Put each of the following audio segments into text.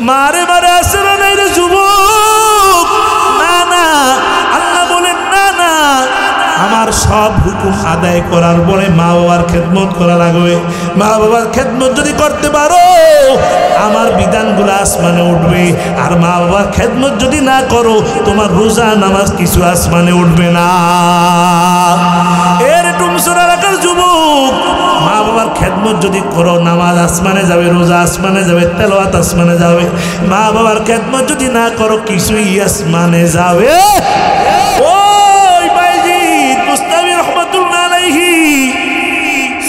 মারে মারে আসরা নাই রে যুবক, না না, আল্লাহ বলেন না না, আমার সব হুকুম আদায় করার পরে মা বাবার খেদমত করা লাগবে। মা বাবার খেদমত যদি করতে পারো আমার বিধানগুলো আসমানে উঠবে, আর মা বাবার খেদমত যদি না করো তোমার রোজা নামাজ কিছু আসমানে উঠবে না। এর টুমসরা রাখার যুবক, মা বাবার খেদমত যদি করো নামাজ আসমানে যাবে, রোজা আসমানে যাবে, তেলাওয়াত আসমানে যাবে। মা বাবার খেদমত যদি না করো কিছুই আসমানে যাবে।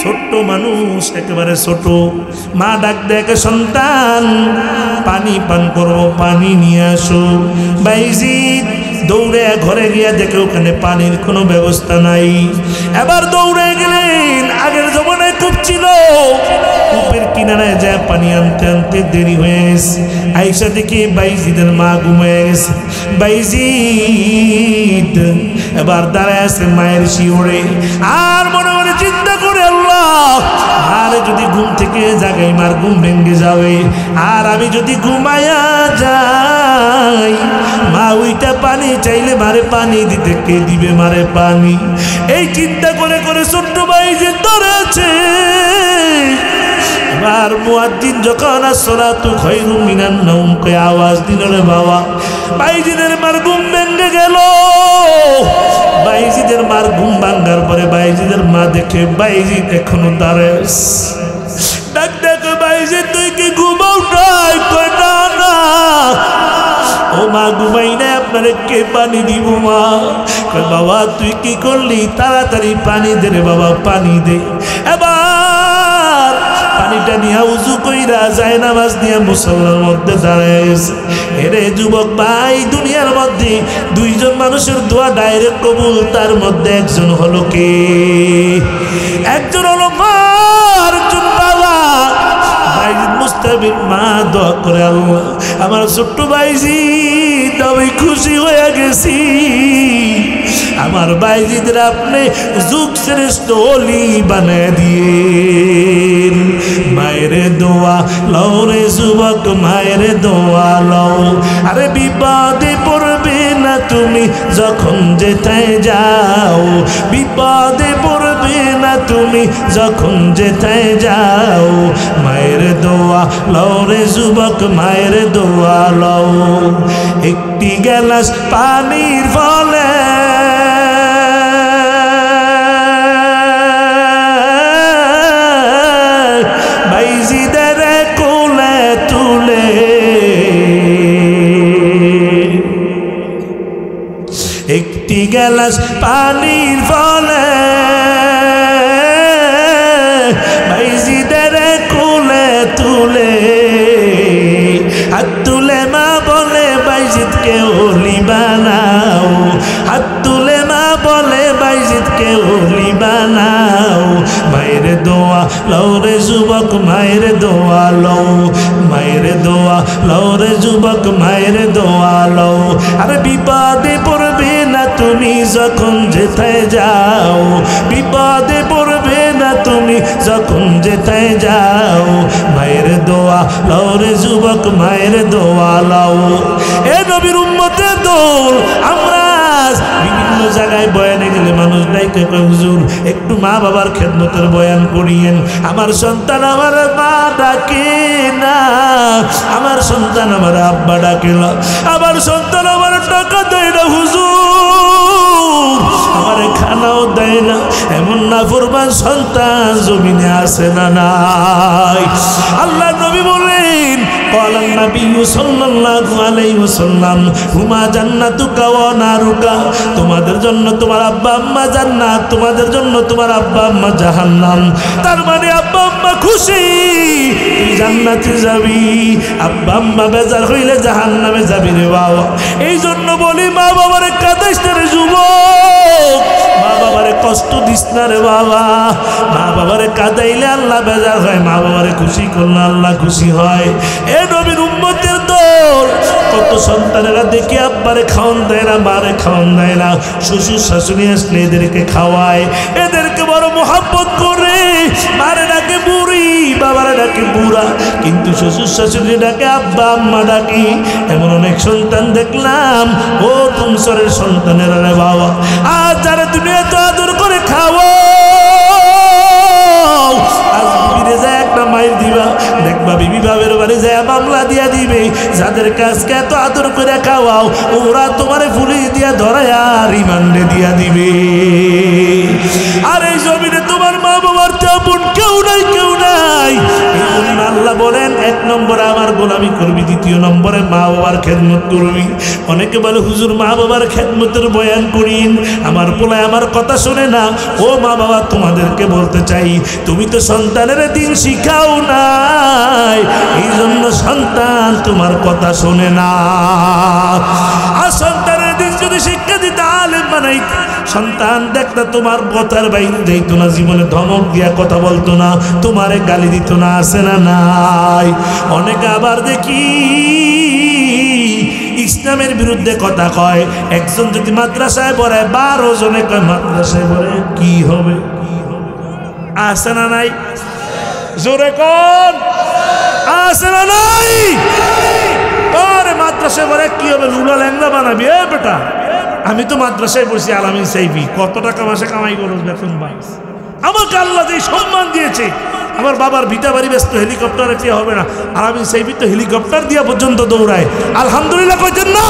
ছোট্ট মানুষ, একেবারে ছোট, মা ডাক দেখে সন্তান পানি পান করবো, পানি নিয়ে আসো। বাইজিদ দৌড়ে ঘরে গিয়া দেখে ওখানে পানির কোনো ব্যবস্থা নাই। এবার দৌড়ে গেলেন, আগের জমানায় কূপ ছিল, কূপের কিনারায় যায় পানি আনতে আনতে দেরি হয়ে গেছে। আইসা দেখি বাইজিদের মা ঘুমিয়ে গেছে। বাইজিদ এবার দাঁড়ায় আছে মায়ের শিওরে, আর মনে মনে চিন্তা করে আল্লাহ, আরে যদি ঘুম থেকে জাগাই মার ঘুম ভেঙে যাবে, আর আমি যদি ঘুমায়া যাই মা ওইটা পানি চাইলে মারে পানি দিতে কে দিবে মারে পানি? এই চিন্তা করে করে ছোট্ট বাইজিদ ধরেছে। এবার মুয়াজ্জিন যখন আসসালাতু খায়রুম মিনান নাওম কয়ে আওয়াজ দিল রে বাবা, বাইজিদের মার ঘুম ভেঙে গেল। বাইজিদের মার ঘুম ভাঙার পরে বাইজিদের মা দেখে বাইজিদ এখনো দাঁড়ায়। ডাক দেখে বাইজিদ তুই কি ঘুমাও নাই? কয় না না। ও মা ঘুমাই না, আপনারে কে পানি দিব মা? কয় বাবা তুই কি করলি? তাড়াতাড়ি পানি দে রে বাবা, পানি দে। এবার পানিটা নিয়ে উজু কইরা যায় নামাজ নিয়ে মুসল্লার মধ্যে দাঁড়ায় গেছে। এরে যুবক ভাই, দুনিয়ার মধ্যে দুইজন মানুষের দোয়া ডাইরেক্ট কবুল, তার মধ্যে একজন হলো কে? একজন হলো মা, আরেকজন বাবা। বাইজিদ মুস্তাবির মা দোয়া করে, আল্লাহ আমার ছোট্ট বাইজিদ আমি খুশি হয়ে গেছি, আমার বাইজিদের আপনি যুগ শ্রেষ্ঠ ওলি বানিয়ে দিয়েন। মায়ের দোয়া লও রে যুবক, মায়ের দোয়া লও। আরে বিপদে পড়বে না তুমি যখন যেথায় যাও, বিপদে পড়বে না তুমি যখন যেথায় যাও। মায়ের দোয়া লও রে যুবক, মায়ের দোয়া লও। একটি গ্লাস পানির ফলে বাইজিদের কোলে তুলে, একটি গ্লাস পানির ফলে বাইজিদের কোলে তুলে, হাত তুলে মা বলে বাইজিদকে ওলি বানাও, হাত তুলে মা বলে বাইজিদকে ওলি বানাও। মায়ের দোয়া লও রে যুবক, মায়ের দোয়া লও, মায়ের দোয়া লও রে যুবক, মায়ের দোয়া লও। আর বিপদে পড়বে না তুমি যখন যেথায় যাও, বিপদে পড়বে না তুমি যখন যেথায় যাও। মায়ের দোয়া লও রে যুবক, মায়ের দোয়া লও। এ নবীর উম্মতের দল, আমরা বিভিন্ন জায়গায় বয়ানে গেলে মানুষ ডাইকে কয় হুজুর একটু মা বাবার খেদমতের বয়ান করিয়েন। আমার সন্তান আমার মা ডাকে না, আমার সন্তান আমার আব্বা ডাকে না, আমার সন্তান আমার টাকা দেয় না হুজুর, আমার খানাও দেয় না। এমন নাফরমান সন্তান জমিনে আসে না নাই? আল্লাহ নবী বলেন, ক্বালা নবী সাল্লাল্লাহু আলাইহি ওয়াসাল্লাম, হুমা জান্নাতুকা ওয়া নারুকা, তোমাদের জন্য তোমার আব্বা আম্মা জান্নাত, তোমাদের জন্য তোমার আব্বা আম্মা জাহান্নাম। তার মানে আব্বা আম্মা খুশি তুই জান্নাতে যাবি, আব্বা আম্মা বেজার হইলে জাহান্নামে যাবি রে বাবা। এই জন্য বলি মা বাবারে কাঁদাইস না রে যুবক, মা বাবারে কষ্ট দিস না রে বাবা। মা বাবারে কাঁদাইলে আল্লাহ বেজার হয়, মা বাবারে খুশি করলে আল্লাহ খুশি হয়। এ নবীর উম্মতের দল, কত সন্তানেরা দেখি আব্বারে খাওয়ান দেয় না, মারে খাওয়ান দেয় না, শ্বশুর শাশুড়ি আসলে এদেরকে খাওয়ায়, এদেরকে বড় মোহাব্বত করে, মারে ডাকে বুড়ি, বাবারা ডাকি বুড়া, কিন্তু শ্বশুর শাশুড়ি ডাকে আব্বা আম্মা ডাকি। এমন অনেক সন্তান দেখলাম, ও তুমসরের সন্তানেরা রে বাবা, আর যারা তুমি এত আদর করে খাওয়া, আজ বিবিরে যায় একটা মাইল দিবা, দেখবা বিবি বাবের বাড়ি যায় মামলা দিয়া দিবে। যাদের কাজকে এত আদর করে খাওয়াও, ওরা তোমারে পুলিশ দিয়া ধরায়া রিমান্ডে দিয়া দিবে। আর এই জমিনে তোমার মা বাবার তেমন কেউ নাই, কেউ নাই। এই জন্য আল্লাহ বলেন, এক নম্বরে আমার গোলামি করবি, দ্বিতীয় নম্বরে মা বাবার খেদমত করবি। অনেকে বলে হুজুর মা বাবার খেদমতের বয়ান করিন, আমার পোলায় আমার কথা শোনে না। ও মা বাবা, তোমাদেরকে বলতে চাই, তুমি তো সন্তানের দিন শিখাও নাই, এই জন্য সন্তান তোমার কথা শোনে না। আর সন্তানের দিন যদি শিক্ষা দিতে, আলেম বানাইতে, সন্তান দেখতে তোমার কথার বাইরে যাইতো না, জীবনে ধমক দিয়া কথা বলতো না, তোমারে গালি দিত না, আছে না নাই? অনেকে আবার দেখি ইসলামের বিরুদ্ধে কথা কয়। একজন যদি মাদ্রাসায় পড়ে, 12 জনে কয় মাদ্রাসায় পড়ে কি হবে, আছে না নাই? জোরে কোন, আছে না নাই? আরে মাদ্রাসায় পড়ে কি হবে, লুলা ল্যাংলা বানাবি? এ বেটা, আমি তো মাদ্রাসায় পড়ছি, আলামিন সাইফি, কত টাকা মাসে কামাই করস, বেতন পাস। আমাকে আল্লাহ যে সম্মান দিয়েছে, আমার বাবার ভিটা বাড়ি ব্যস্ত, হেলিকপ্টারে চেয়ে হবে না, আলামিন সাইফি তো হেলিকপ্টার দিয়া পর্যন্ত দৌড়ায়। আলহামদুলিল্লাহ কইতেন না?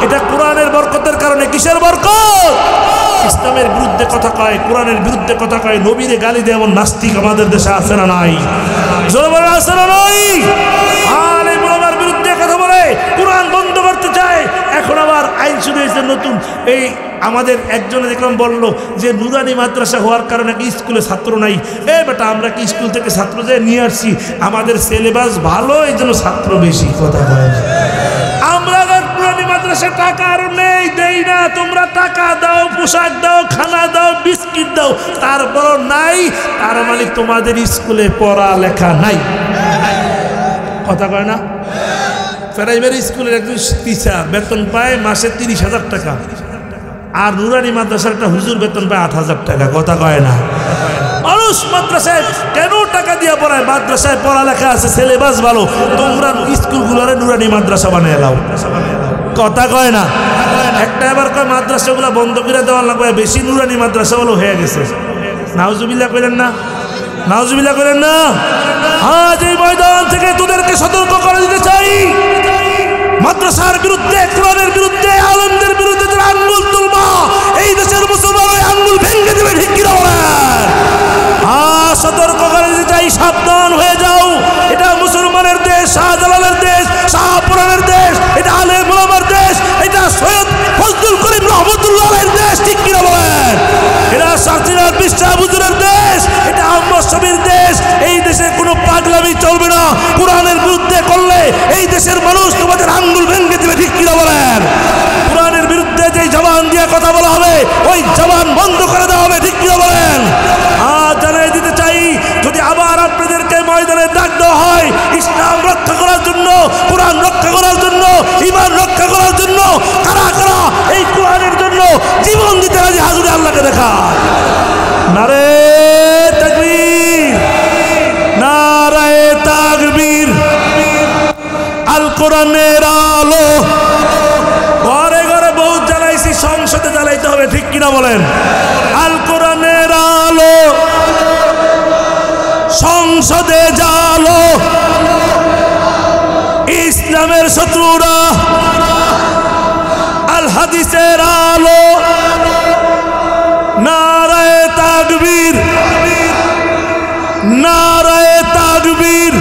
এটা কোরআনের বরকতের কারণে। কিসের বরকত? ইসলামের বিরুদ্ধে কথা কয়, কোরআনের বিরুদ্ধে কথা কয়, নবীরে গালি দেয় এমন নাস্তিক আমাদের দেশে আছে না নাই? জোরে বলে আছে না নাই? আর এই বাবার বিরুদ্ধে কথা বলে, কোরআন বন্ধ করতে চায়। এখন আবার আইন শুরু হয়েছে নতুন। এই আমাদের একজনে দেখলাম বলল যে নুরানি মাদ্রাসা হওয়ার কারণে কি স্কুলে ছাত্র নাই। এ বেটা, আমরা কি স্কুল থেকে ছাত্র যেয়ে নিয়ে আসছি? আমাদের সিলেবাস ভালো, এই জন্য ছাত্র বেশি। কথা বলে আমরা নুরানি মাদ্রাসা টাকা আরো নেই, দেই না। তোমরা টাকা দাও, পোশাক দাও, খানা দাও, বিস্কিট দাও, তারপরও নাই। তার মানে তোমাদের স্কুলে পড়া লেখা নাই। কথা কয় না? প্রাইমারি স্কুলের একজন টিচার বেতন পায় মাসে 30,000 টাকা, আর নুরানি মাদ্রাসার একটা হুজুর বেতন পায় 8,000 টাকা। কথা কয় না? মানুষ মাদ্রাসায় কেন টাকা দিয়ে পড়ায়? মাদ্রাসায় পড়ালেখা আছে, সিলেবাস ভালো। তোমরা স্কুলগুলোরে নুরানি মাদ্রাসা বানিয়ে নাও। কথা কয় না? একটা এবার কয় মাদ্রাসাগুলো বন্ধ করে দেওয়া লাগবে, বেশি নুরানি মাদ্রাসাগুলো হয়ে গেছে। নাউজুবিল্লাহ করেন না? নাউজুবিল্লাহ করেন না? আজ এই ময়দান থেকে তোদেরকে সতর্ক করে দিতে চাই, মাদ্রাসার বিরুদ্ধে, কোরআনের বিরুদ্ধে, আলেমদের বিরুদ্ধে যারা আঙ্গুল তুলবা, এই দেশের মুসলমান ওই আঙ্গুল ভেঙে দেবে। ঠিক কি না? সতর্ক করে দিতে চাই, সাবধান হয়ে যাও। এটা মুসলমানের দেশ, শাহজালালের দেশ, শাহপুরানের দেশ, এটা আলেম ওলামার দেশ, এটা সৈয়দ ফজলুল করিম রহমতুল্লাহের দেশ। ঠিক কি না বলেন? এটা সার্জিনার বিশ্বাস হুজুরের দেশ, এটা আহমদ শফির দেশ। এই দেশে কোনো পাগলামি চলবে না। কোরআনের বিরুদ্ধে করলে এই দেশের মানুষ তোমাদের আঙ্গুল ভেঙে দেবে। ঠিক কি না বলেন? কোরআনের বিরুদ্ধে যে জবান দিয়ে কথা বলা হবে, ওই জবান বন্ধ করে দেওয়া হবে। ঠিক কি না বলেন? আর জানাই দিতে চাই, যদি আবার আপনাদেরকে ময়দানে ডাক দেওয়া হয় ইসলাম রক্ষা করার জন্য, কোরআন রক্ষা করার জন্য, ঈমান রক্ষা করার জন্য, কারা কারা এই কোরআনের জন্য জীবন দিতে রাজি, হাজুরে আল্লাহকে দেখা। নারে তাকবীর, নারে তাকবীর। আল কোরআনের আলো ঘরে ঘরে বহুত জ্বালাইছি, সংসদে জ্বালাইতে হবে। ঠিক কিনা বলেন? আল কোরআনের আলো সংসদে জ্বালো। ইসলামের শত্রুরা আল হাদিসের আলো। নারায়ে তাকবীর, নারায়ে তাকবীর।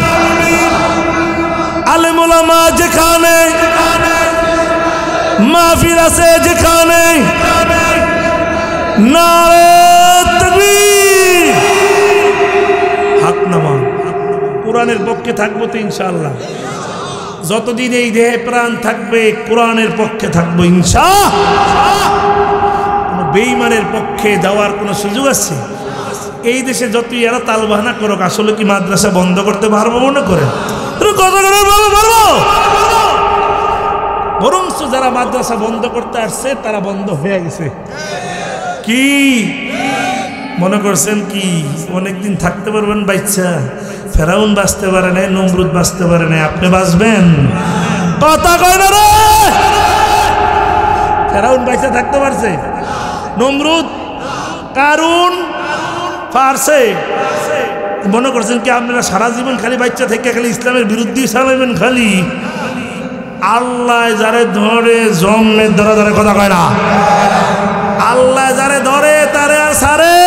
আলেম ওলামা যেখানে, মাহফিল আছে যেখানে, নারায়ে তাকবীর। হাত নামা। কোরআনের পক্ষে থাকবো তো ইনশাআল্লাহ। যতদিন এই দেহে প্রাণ থাকবে কোরআনের পক্ষে থাকবো ইনশাআল্লাহ। বেঈমানের পক্ষে যাওয়ার কোনো সুযোগ আছে? এই দেশে যতই এরা তালবাহানা করুক, আসলে কি মাদ্রাসা বন্ধ করতে পারবো মনে করে? বরঞ্চ যারা মাদ্রাসা বন্ধ করতে আসছে তারা বন্ধ হয়ে গেছে। কি মনে করছেন কি অনেকদিন থাকতে পারবেন বাচ্চা? ফেরাউন বাঁচতে পারে নাই, নমরুদ বাঁচতে পারে নাই, আপনি বাঁচবেন? কথা কয় না রে। ফেরাউন বাইচা থাকতে পারছে, নমরুদ কারুন পারছে। মনে করছেন কি আপনারা সারা জীবন খালি বাচ্চা থেকে খালি ইসলামের বিরুদ্ধে চালাবেন? খালি আল্লাহ যারে ধরে জন্মের ধরে ধরে, কথা কয় না, আল্লাহ যারে ধরে তারে আর সারে।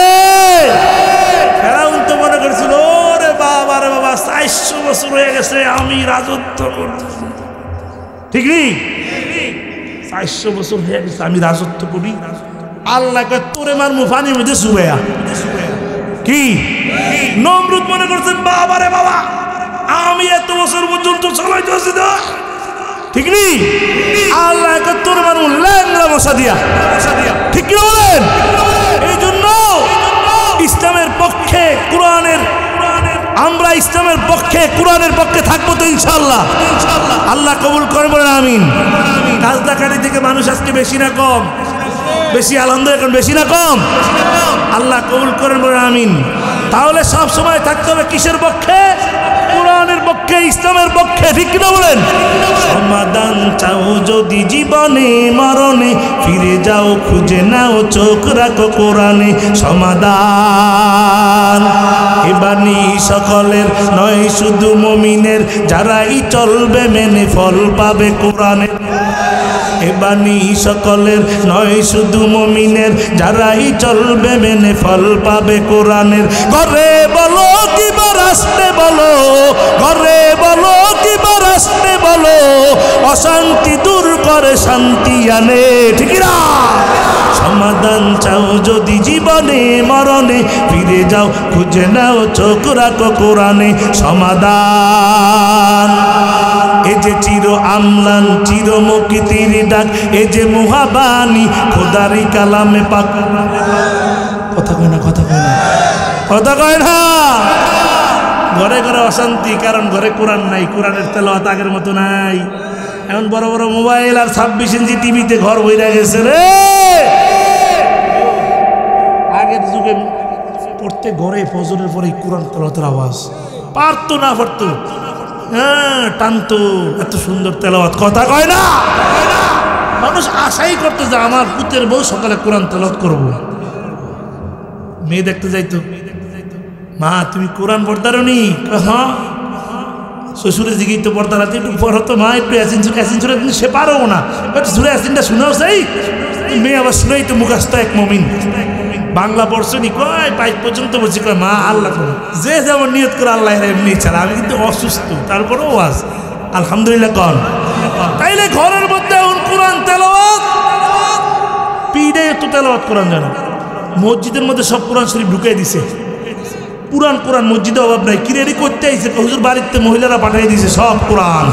ফেরাউন তো মনে করছিল ওরে বাবা রে বাবা 400 বছর হয়ে গেছে আমি রাজত্ব করতেছি, ঠিক নেই? 400 বছর হয়ে গেছে আমি রাজত্ব করি। আল্লাহ কয় তোরে মারমু পানির মধ্যে চুবাইয়া। কি নমরুদ মনে করছেন বাবা রে বাবা আমি এত বছর পর্যন্ত চালাইতেছি না, ঠিক নেই? আল্লাহ কয় তোরে মারমু ল্যাংড়া মশা দিয়া, ঠিক কি বলেন? এই জন্য ইসলামের পক্ষে কোরআনের, আমরা ইসলামের পক্ষে কোরআনের পক্ষে থাকবো তো ইনশাআল্লাহ। আল্লাহ কবুল করে বলেন আমিন। কাজদাকারি থেকে মানুষ আজকে বেশি না কম? বেশি, আলহামদুলিল্লাহ। এখন বেশি না কম? আল্লাহ কবুল করেন বলেন আমিন। তাহলে সব সময় থাকতে হবে কিসের পক্ষে? কোরআনের পক্ষে, ইসলামের পক্ষে, ঠিক কিনা বলেন? সমাধান চাও যদি জীবনে মরণে, ফিরে যাও খুঁজে নাও চোখ রাখো কোরআনে। সমাধান এ বাণী সকলের নয় শুধু মুমিনের, যারাই চলবে মেনে ফল পাবে কোরআনে। এ বাণী সকলের নয় শুধু মুমিনের, যারাই চলবে মেনে ফল পাবে কোরআনের। ঘরে বলো কিবা রাস্তে বলো, ঘরে বলো কিবা রাস্তে বলো, অশান্তি দূর করে শান্তি আনে, ঠিক না? সমাধান চাও যদি জীবনে মরণে, ফিরে যাও খুঁজে নাও চোখ রাখো কোরআনে। সমাধান এ যে চির আমলান চির মুক্তির ডাক, এ যে মুহাবানী খোদারি কালামে পাক। কথা কয় না, কথা কয় না, কথা কয় না। ঘরে ঘরে অশান্তি, কারণ ঘরে কোরআন নাই, কোরআনের তেলাওয়াত আগের মতো নাই। এখন বড় বড় মোবাইল আর 26 ইঞ্চি টিভিতে ঘর বইরা গেছে রে। আগের যুগে প্রত্যেক ঘরে ফজরের পরে কোরআন তেলাওয়াতের আওয়াজ, পারতো না পারতো, হ্যাঁ টানতো, এত সুন্দর তেলাওয়াত। কথা কয় না। মানুষ আশাই করতো যে আমার পুতের বউ সকালে কোরআন তেলাওয়াত করবো। মেয়ে দেখতে যাইতো, মা তুমি কোরআন পড়তারো নি? হ্যাঁ। শ্বশুরে জিগেই তো পড়তা রাতে একটু পড়ো তো মা, একটু অ্যাসিন সুরে, কিন্তু সে পারো না, সুরে অ্যাসিনটা শুনেও চাই। মেয়ে আবার শুনেই তো মুখাস্ত এক মমিন। বাংলা পড়ছো নি? কয় 5 পর্যন্ত বলছি। কয় মা আল্লাহ করো, যে যেমন নিয়ত করে আল্লাহ এমনি ছাড়া, আমি কিন্তু অসুস্থ, তারপরেও আজ আলহামদুলিল্লাহ কন। তাইলে ঘরের মধ্যে কোরআন তেলাওয়াত, পিড়ে তো তেলাওয়াত কোরআন জানো। মসজিদের মধ্যে সব কোরআন শরীফ ঢুকিয়ে দিছে, পুরান কোরআন মসজিদে অভাব নাই। কিরেরি করতে আইছে, হুজুর বাড়িতে মহিলারা পাঠিয়ে দিছে সব কোরআন।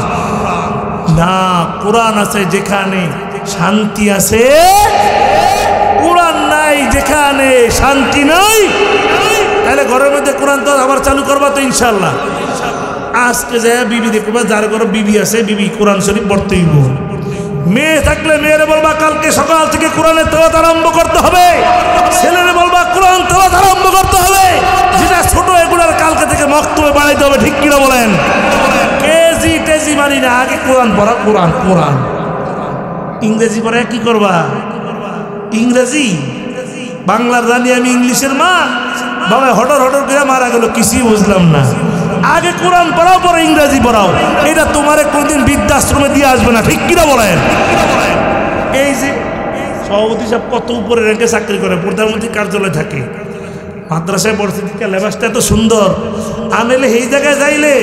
না, কোরআন আছে যেখানে শান্তি আছে, কোরআন নাই যেখানে শান্তি নাই। তাহলে ঘরের মধ্যে কোরআন তো আবার চালু করবা তো ইনশাল্লাহ। আজকে যায় বিবি দেখবা, যার ঘরে বিবি আছে বিবি কোরআন শরীফ পড়তেই। মেয়ে থাকলে মেয়েরে বলবা কালকে সকাল থেকে কোরআনের তেলাওয়াত আরম্ভ করতে হবে, ছেলেরে বলবা কোরআন তেলাওয়াত আরম্ভ করতে হবে। যেটা ছোট এগুলার কালকে থেকে মক্তবে বাড়াইতে হবে, ঠিক কিনা বলেন? কেজি টেজি মানি না, আগে কোরআন পড়া। কোরআন কোরআন ইংরেজি পড়া কি করবা? ইংরেজি বাংলার রানী আমি ইংলিশের মা, বাবা হটর হটর করে মারা গেল, কিছুই বুঝলাম না। আগে কোরআন পড়াও, পরে ইংরেজি পড়াও। এটা তোমারে কোনদিন বৃদ্ধাশ্রমে দিয়ে আসবে না, ঠিক কিনা বলেন? এই যে সভাপতি সাহেব কত উপরে র্যাঙ্কে চাকরি করে, প্রধানমন্ত্রী কার্যালয়ে থাকে, মাদ্রাসায় পড়ছে, লেবাসটা এত সুন্দর। আনেলে এই জায়গায় যাইলে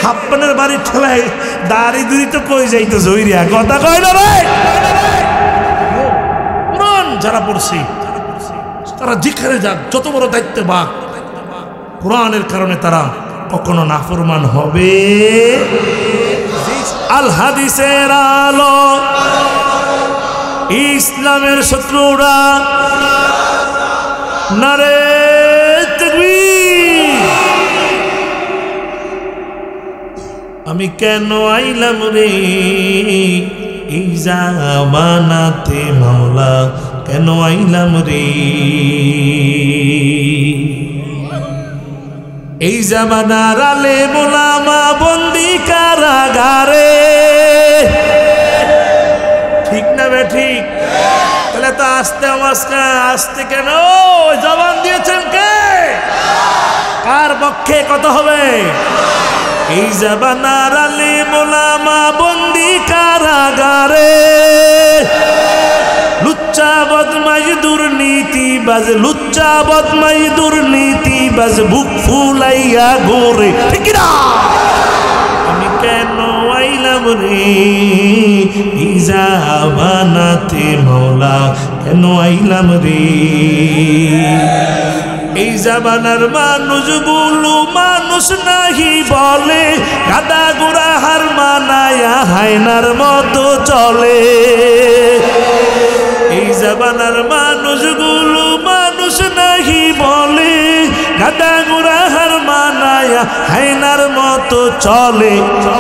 হাপ্পানের বাড়ির ঠেলায় দাড়ি দুড়ি তো কই যাইতো জইরিয়া। কথা কয় না রে। কোরআন যারা পড়ছে তারা যেখানে যাক, যত বড় দায়িত্ব বা, কোরআনের কারণে তারা কখনো নাফরমান হবে। আল হাদিসের আলো, ইসলামের শত্রুরা নারে তাকবীর। আমি কেন আইলাম রে এই জামানাতে মাওলা, কেন আইলাম রে? এই জামানার আলেম ওলামা বন্দি কারাগারে, ঠিক না বে ঠিক? তাহলে তো আস্তে আস্তে কেন জবান দিয়েছেন কে? কার পক্ষে কত হবে? এই জামানার আলেম ওলামা বন্দি কারাগারে, লুচ্চা বদমাই দুর্নীতিবাজ, লুচ্চা বদমাই দুর্নীতিবাজ বুক ফুলাইয়া ঘোরে, ঠিক না? আমি কেন আইলাম রে এই জামানাতে মওলা, কেন আইলাম রে? এই জামানার মানুষগুলো মানুষ নাহি বলে, গাদা গোড়া হার মানায়া হায়নার মতো চলে। এই জামানার মানুষগুলো মানুষ নাহি বলে, গাদা গোড়া হার মানায়া হায়নার মতো চলে।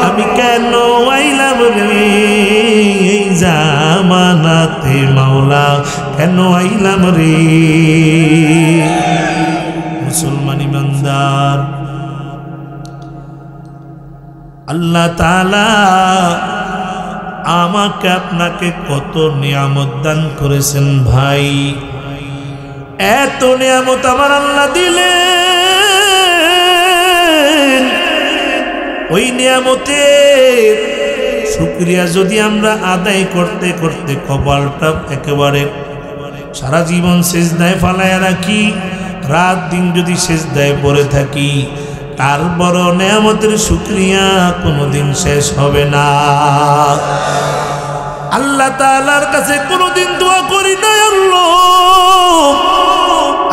আমি কেন আইলাম রে এই জামানাতে মাওলা, কেন আইলাম রে? মুসলমান ইমানদার, আল্লাহ তাআলা আমাকে আপনাকে কত নিয়ামত দান করেছেন ভাই। এত নিয়ামত আমার আল্লাহ দিলেন, ওই নিয়ামতের শুকরিয়া যদি আমরা আদায় করতে করতে কপালটা একেবারে সারা জীবন সিজদায় ফালায়া রাখি, রাত দিন যদি সিজদায় পড়ে থাকি, তার বড় নিয়ামতের শুকরিয়া কোনোদিন শেষ হবে না। আল্লাহ তাআলার কাছে কোনোদিন দোয়া করি না, আল্লাহ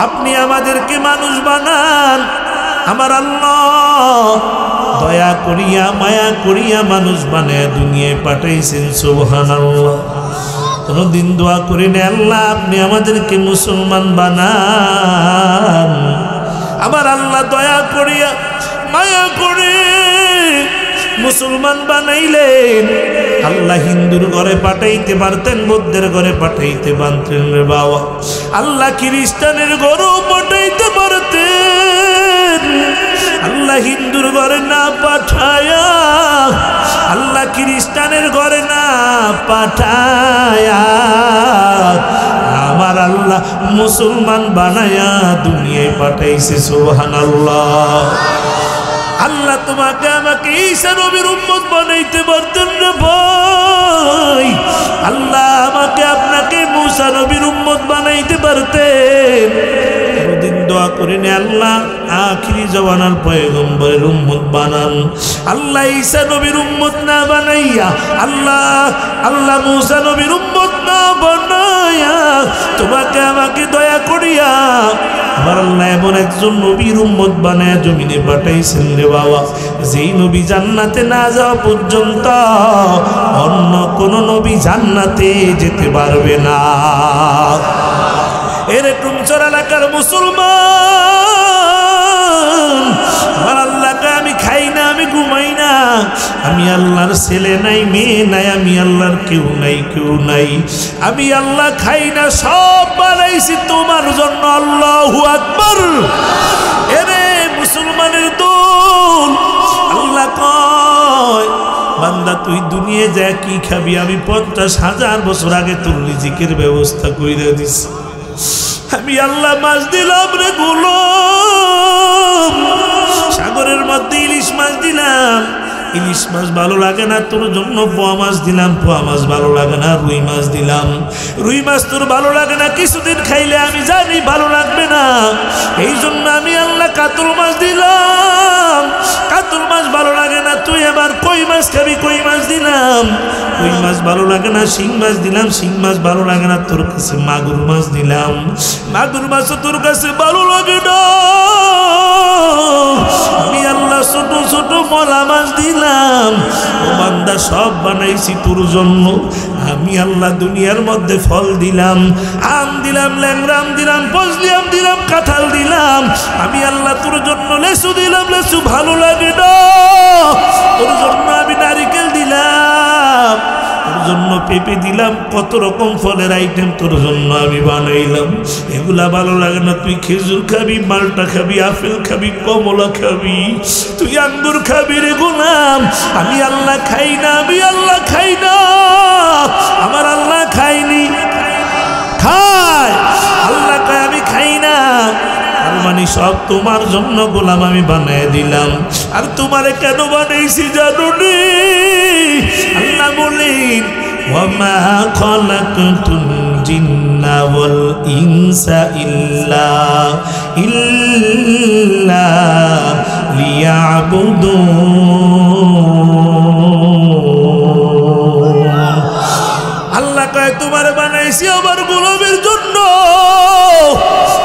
আপনি আমাদেরকে মানুষ বানান। আমার আল্লাহ দয়া করিয়া মায়া করিয়া মানুষ বানায় দুনিয়ায় পাঠাইছেন, সুবহানাল্লাহ। কোনোদিন দোয়া করি না আল্লাহ আপনি আমাদেরকে মুসলমান বানান। আমার আল্লাহ দয়া করিয়া মায়া করে মুসলমান বানাইলেন। আল্লাহ হিন্দুর ঘরে পাঠাইতে পারতেন, বৌদ্ধের ঘরে পাঠাইতে পারতেন রে বাবা। আল্লাহ খ্রিস্টানের ঘরেও পাঠাইতে পারতেন। আল্লাহ হিন্দুর ঘরে না পাঠায়া, আল্লাহ খ্রিস্টানের ঘরে না পাঠায়া, আমার আল্লাহ মুসলমান বানায়া দুনিয়ায় পাঠাইছে, সুবহানাল্লাহ। আল্লাহ তোমাকে আমাকে ঈসা নবীর উম্মত বানাইতে পারতেন না ভাই। আল্লাহ আমাকে আপনাকে মুসা নবীর উম্মত বানাইতে পারতেন। কোনদিন দোয়া করিনি আল্লাহ আখিরি জমানার পয়গম্বরের উম্মত বানান। আল্লাহ ঈসা নবীর উম্মত না বানাইয়া, আল্লাহ মুসা নবীর উম্মত না বানাইয়া তোমাকে আমাকে দয়া করিয়া আমার আল্লাহ এমন একজন নবীর উম্মত বানায়া জমিনে পাঠাইছেন রে বাবা, যেই নবী জান্নাতে না যাওয়া পর্যন্ত অন্য কোন নবী জান্নাতে যেতে পারবে না। এরকম চর এলাকার মুসলমান, আমার আল্লাহকে আমি খাই না, আমি ঘুমাই না, আমি আল্লাহর ছেলে নাই, মেয়ে নাই, আমি আল্লাহর কেউ নাই, আমি আল্লাহ খাই না, সব বানাইছি তোমার জন্য। আল্লাহু আকবার। এরে মুসলমানের দল, আল্লাহ কয় বান্দা তুই দুনিয়া যা কি খাবি আমি 50,000 বছর আগে তোর রিজিকের ব্যবস্থা কইরা দিছি। আমি আল্লাহ মাছ দিলাম রে গোলাম, সাগরের মধ্যে ইলিশ মাছ দিলাম, ইলিশ মাছ ভালো লাগে না, তোর জন্য পোয়া মাছ দিলাম, পোয়া মাছ ভালো লাগে না, রুই মাছ দিলাম, রুই মাছ তোর ভালো লাগে না, কিছুদিন খাইলে আমি জানি ভালো লাগবে না, এই জন্য আমি আল্লাহ কাতল মাছ দিলাম, কাতল মাছ ভালো লাগে না, তুই এবার কই মাছ খাবি, কই মাছ দিলাম, কই মাছ ভালো লাগে না, শিং মাছ দিলাম, শিং মাছ ভালো লাগে না, তোর কাছে মাগুর মাছ দিলাম, মাগুর মাছও তোর কাছে ভালো লাগে না, আমি আল্লাহ ছোট ছোট মলা মাছ দিলাম। ও বান্দা সব বানাইছি তোর জন্য। আমি আল্লাহ দুনিয়ার মধ্যে ফল দিলাম, আম দিলাম, ল্যাংরাম দিলাম, ফজলি আম দিলাম, কাঁঠাল দিলাম, আমি আল্লাহ তোর জন্য লেসু দিলাম, লেসু ভালো লাগে না, তোর জন্য আমি নারিকেল দিলাম, তোর জন্য পেঁপে দিলাম, কত রকম ফলের আইটেম তোর জন্য আমি বানাইলাম, এগুলা ভালো লাগে না, তুই খেজুর খাবি, মালটা খাবি, আপেল খাবি, কমলা খাবি, তুই আঙ্গুর খাবি রে গোলাম। আমি আল্লাহ খাই না, আমি আল্লাহ খাই না, আমার আল্লাহ খাইনি, খায় আল্লাহ খায়, আমি খাই না। মানে সব তোমার জন্য গোলাম আমি বানিয়ে দিলাম। আর তোমারে কেন বানাইছি জানো নি? আল্লাহ বলেন ওয়ামা খালাকতুল জিন্না ওয়াল ইনসা ইল্লা লিয়াবুদুন। আল্লাহ কয় তোমারে বানাইছি আমার গোলামের জন্য,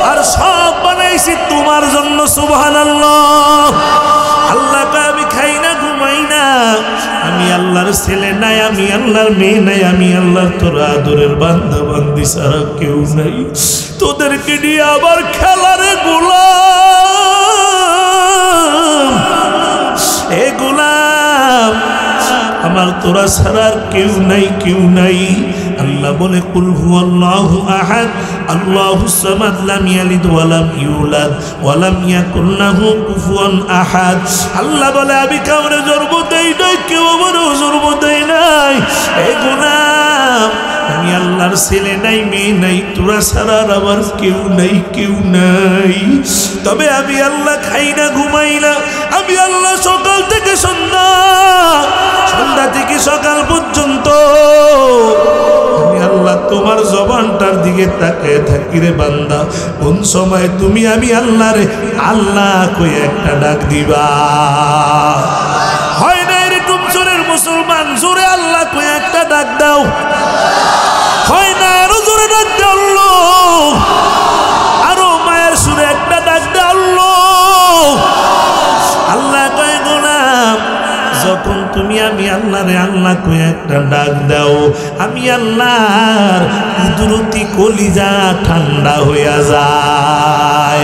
আর সব বানাইছি তোমার জন্য। সুবহানাল্লাহ। আল্লাহ কয় আমি খাই না, ঘুমাই না, আমি আল্লাহর ছেলে নাই, আমি আল্লাহর মেয়ে নাই, আমি আল্লাহর তোর আদরের বান্দা বান্দি ছাড়া কেউ নাই। তোদেরকে নিয়ে আবার খেলারে গোলাম, এ গোলাম আমার তোরা ছাড়া আর কেউ নাই, কেউ নাই। আল্লাহ বলে কুল হুয়াল্লাহু আহাদ আল্লাহুস সামাদ লাম ইয়ালিদ ওয়া লাম ইউলাদ ওয়া লাম ইয়াকুল লাহু কুফুয়ান আহাদ। আল্লাহ বলে আমি কাউরে জন্ম দেই নাই, কেউ আমারও জন্ম দেয় নাই। এই গোলাম আমি আল্লাহর ছেলে নাই, মেয়ে নাই, তোরা ছাড়া আমার কেউ নাই, কেউ নাই। তবে আমি আল্লাহ খাই না, ঘুমাই না, আমি আল্লাহ সকাল থেকে সন্ধ্যা, সন্ধ্যা থেকে সকাল পর্যন্ত আমি আল্লাহ তোমার জবানটার দিকে তাকিয়ে থাকি রে বান্দা। কোন সময় তুমি আমি আল্লাহরে আল্লাহ কই একটা ডাক দিবা? হয় না এরকম জোরের মুসলমান, জোরে আল্লাহ কই একটা ডাক দাও। হয় না আরো জোরে ডাক দাও আল্লাহ, আরো মায়ের সুরে একটা ডাক দাও আল্লাহ। আল্লাহ কয় গোলাম যখন তুমি আমি আল্লাহরে আল্লাহ কই একটা ডাক দাও, আমি আল্লাহর কুদরতি কলিজা ঠান্ডা হইয়া যায়।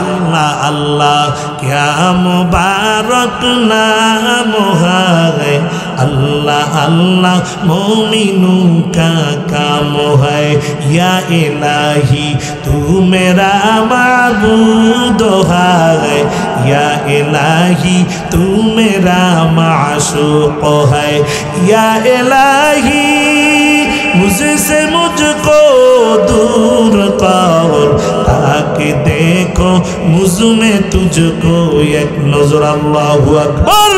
আল্লাহ আল্লাহ ক্যা মুবারক নাম है, अल्लाह अल्लाह मोमिनों का काम है। या इलाही तू मेरा माबूद है, या इलाही तू मेरा माशूक है। या इलाही मुझसे मुझको दूर कर, ताकि देखो मुझ में तुझको एक नजर। अल्लाहु अकबर।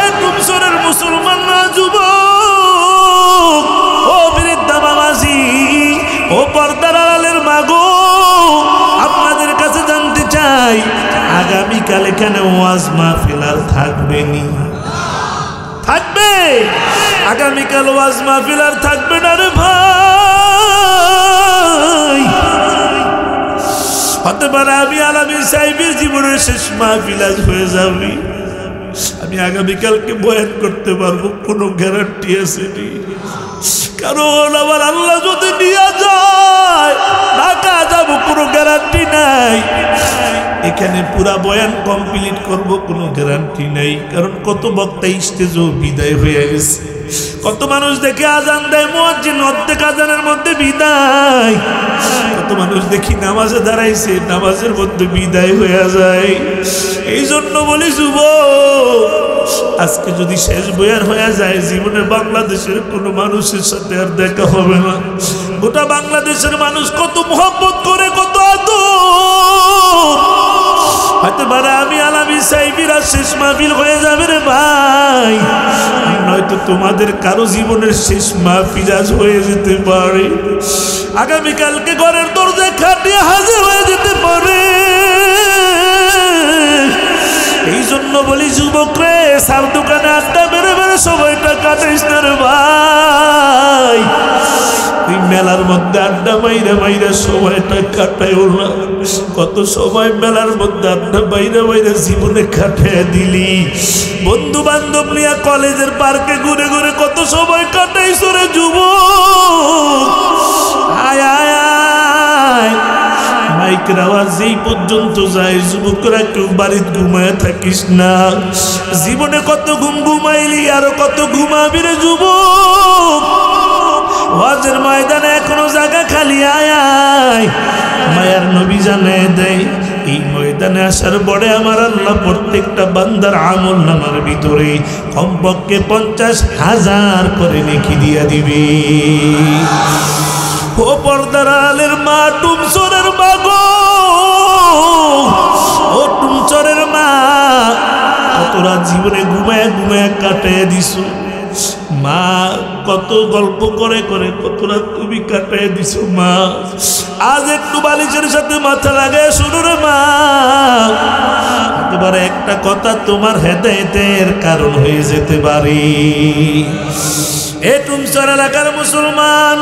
ए तुम सोरेर मुसलमान ना যুবক, ও বৃদ্ধা বাবাজি, ও পর্দার আড়ালের মাগো, আপনাদের কাছে জানতে চাই আগামীকাল এখানে ওয়াজ মাহফিল আর থাকবে নি? থাকবে? আগামীকাল ওয়াজ মাহফিল আর থাকবে না রে ভাই। হতে পারে আমি আলামী সাহেবের জীবনের শেষ মাহফিল আজ হয়ে যাবে, আমি আগামীকালকে বয়ান করতে পারবো কোনো গ্যারান্টি আছে নি? কারণ আমার আল্লাহ যদি নিয়ে যায় ঢাকা যাবো, কোনো গ্যারান্টি নাই। এখানে পুরা বয়ান কমপ্লিট করব কোনো গ্যারান্টি নাই। কারণ কত বক্তা স্টেজও বিদায় হয়ে গেছে, কত মানুষ দেখে আজান দেয় মুয়াজ্জিন অর্ধেক আজানের মধ্যে বিদায়, কত মানুষ দেখি নামাজে দাঁড়াইছে নামাজের মধ্যে বিদায় হয়ে যায়। এই জন্য বলি যুবক, আজকে যদি শেষ বয়ান হয়ে যায়, জীবনে বাংলাদেশের কোনো মানুষের সাথে আর দেখা হবে না। গোটা বাংলাদেশের মানুষ কত মোহব্বত করে, কত আদর। হয়তো পারে আমি আলামী সাহেবেরা শেষ মাহফিল হয়ে যাবে রে ভাই, নয়তো তোমাদের কারো জীবনের শেষ মাহফিল আজ হয়ে যেতে পারে। আগামীকালকে ঘরের দরজায় খাটিয়ে হাজির হয়ে যেতে পারে। এই জন্য বলি যুবক রে, সার দোকানে আড্ডা বেড়ে বেড়ে সময়টা কাটাইস না রে ভাই। ওই মেলার মধ্যে আড্ডা মাইরা মাইরা সময়টা কাটাইও না। কত সময় মেলার মধ্যে আড্ডা মাইরা মাইরা জীবনে কাটাইয়া দিলি। বন্ধু বান্ধব নিয়ে কলেজের পার্কে ঘুরে ঘুরে কত সময় কাটাইছ রে যুবক। আয় আয় আয়, মাইকের আওয়াজ যেই পর্যন্ত যায়, যুবকরা কেউ বাড়িতে ঘুমায় থাকিস না। জীবনে কত ঘুম ঘুমাইলি, আরো কত ঘুমাবি রে যুবক। ওয়াজের ময়দানে এখনো জায়গা খালি, আয় আয়। মায়ার নবী জানে দেয় এই ময়দানে আসার পরে আমার আল্লাহ প্রত্যেকটা বান্দার আমল নামার ভিতরে কমপক্ষে 50,000 করে নেকি দিয়া দিবে। ও পর্দার আলের মা, টুমচরের মা গো, ও টুমচরের মা, কত রাত জীবনে ঘুমায় ঘুমায় কাটায় দিছো মা, কত গল্প করে করে কত রাত তুমি কাটায় দিছো মা। আজ একটু বালিশের সাথে মাথা লাগায় শুরু রে মা। একেবারে একটা কথা তোমার হেদায়েতের কারণ হয়ে যেতে পারে। এ টুমচর এলাকার মুসলমান,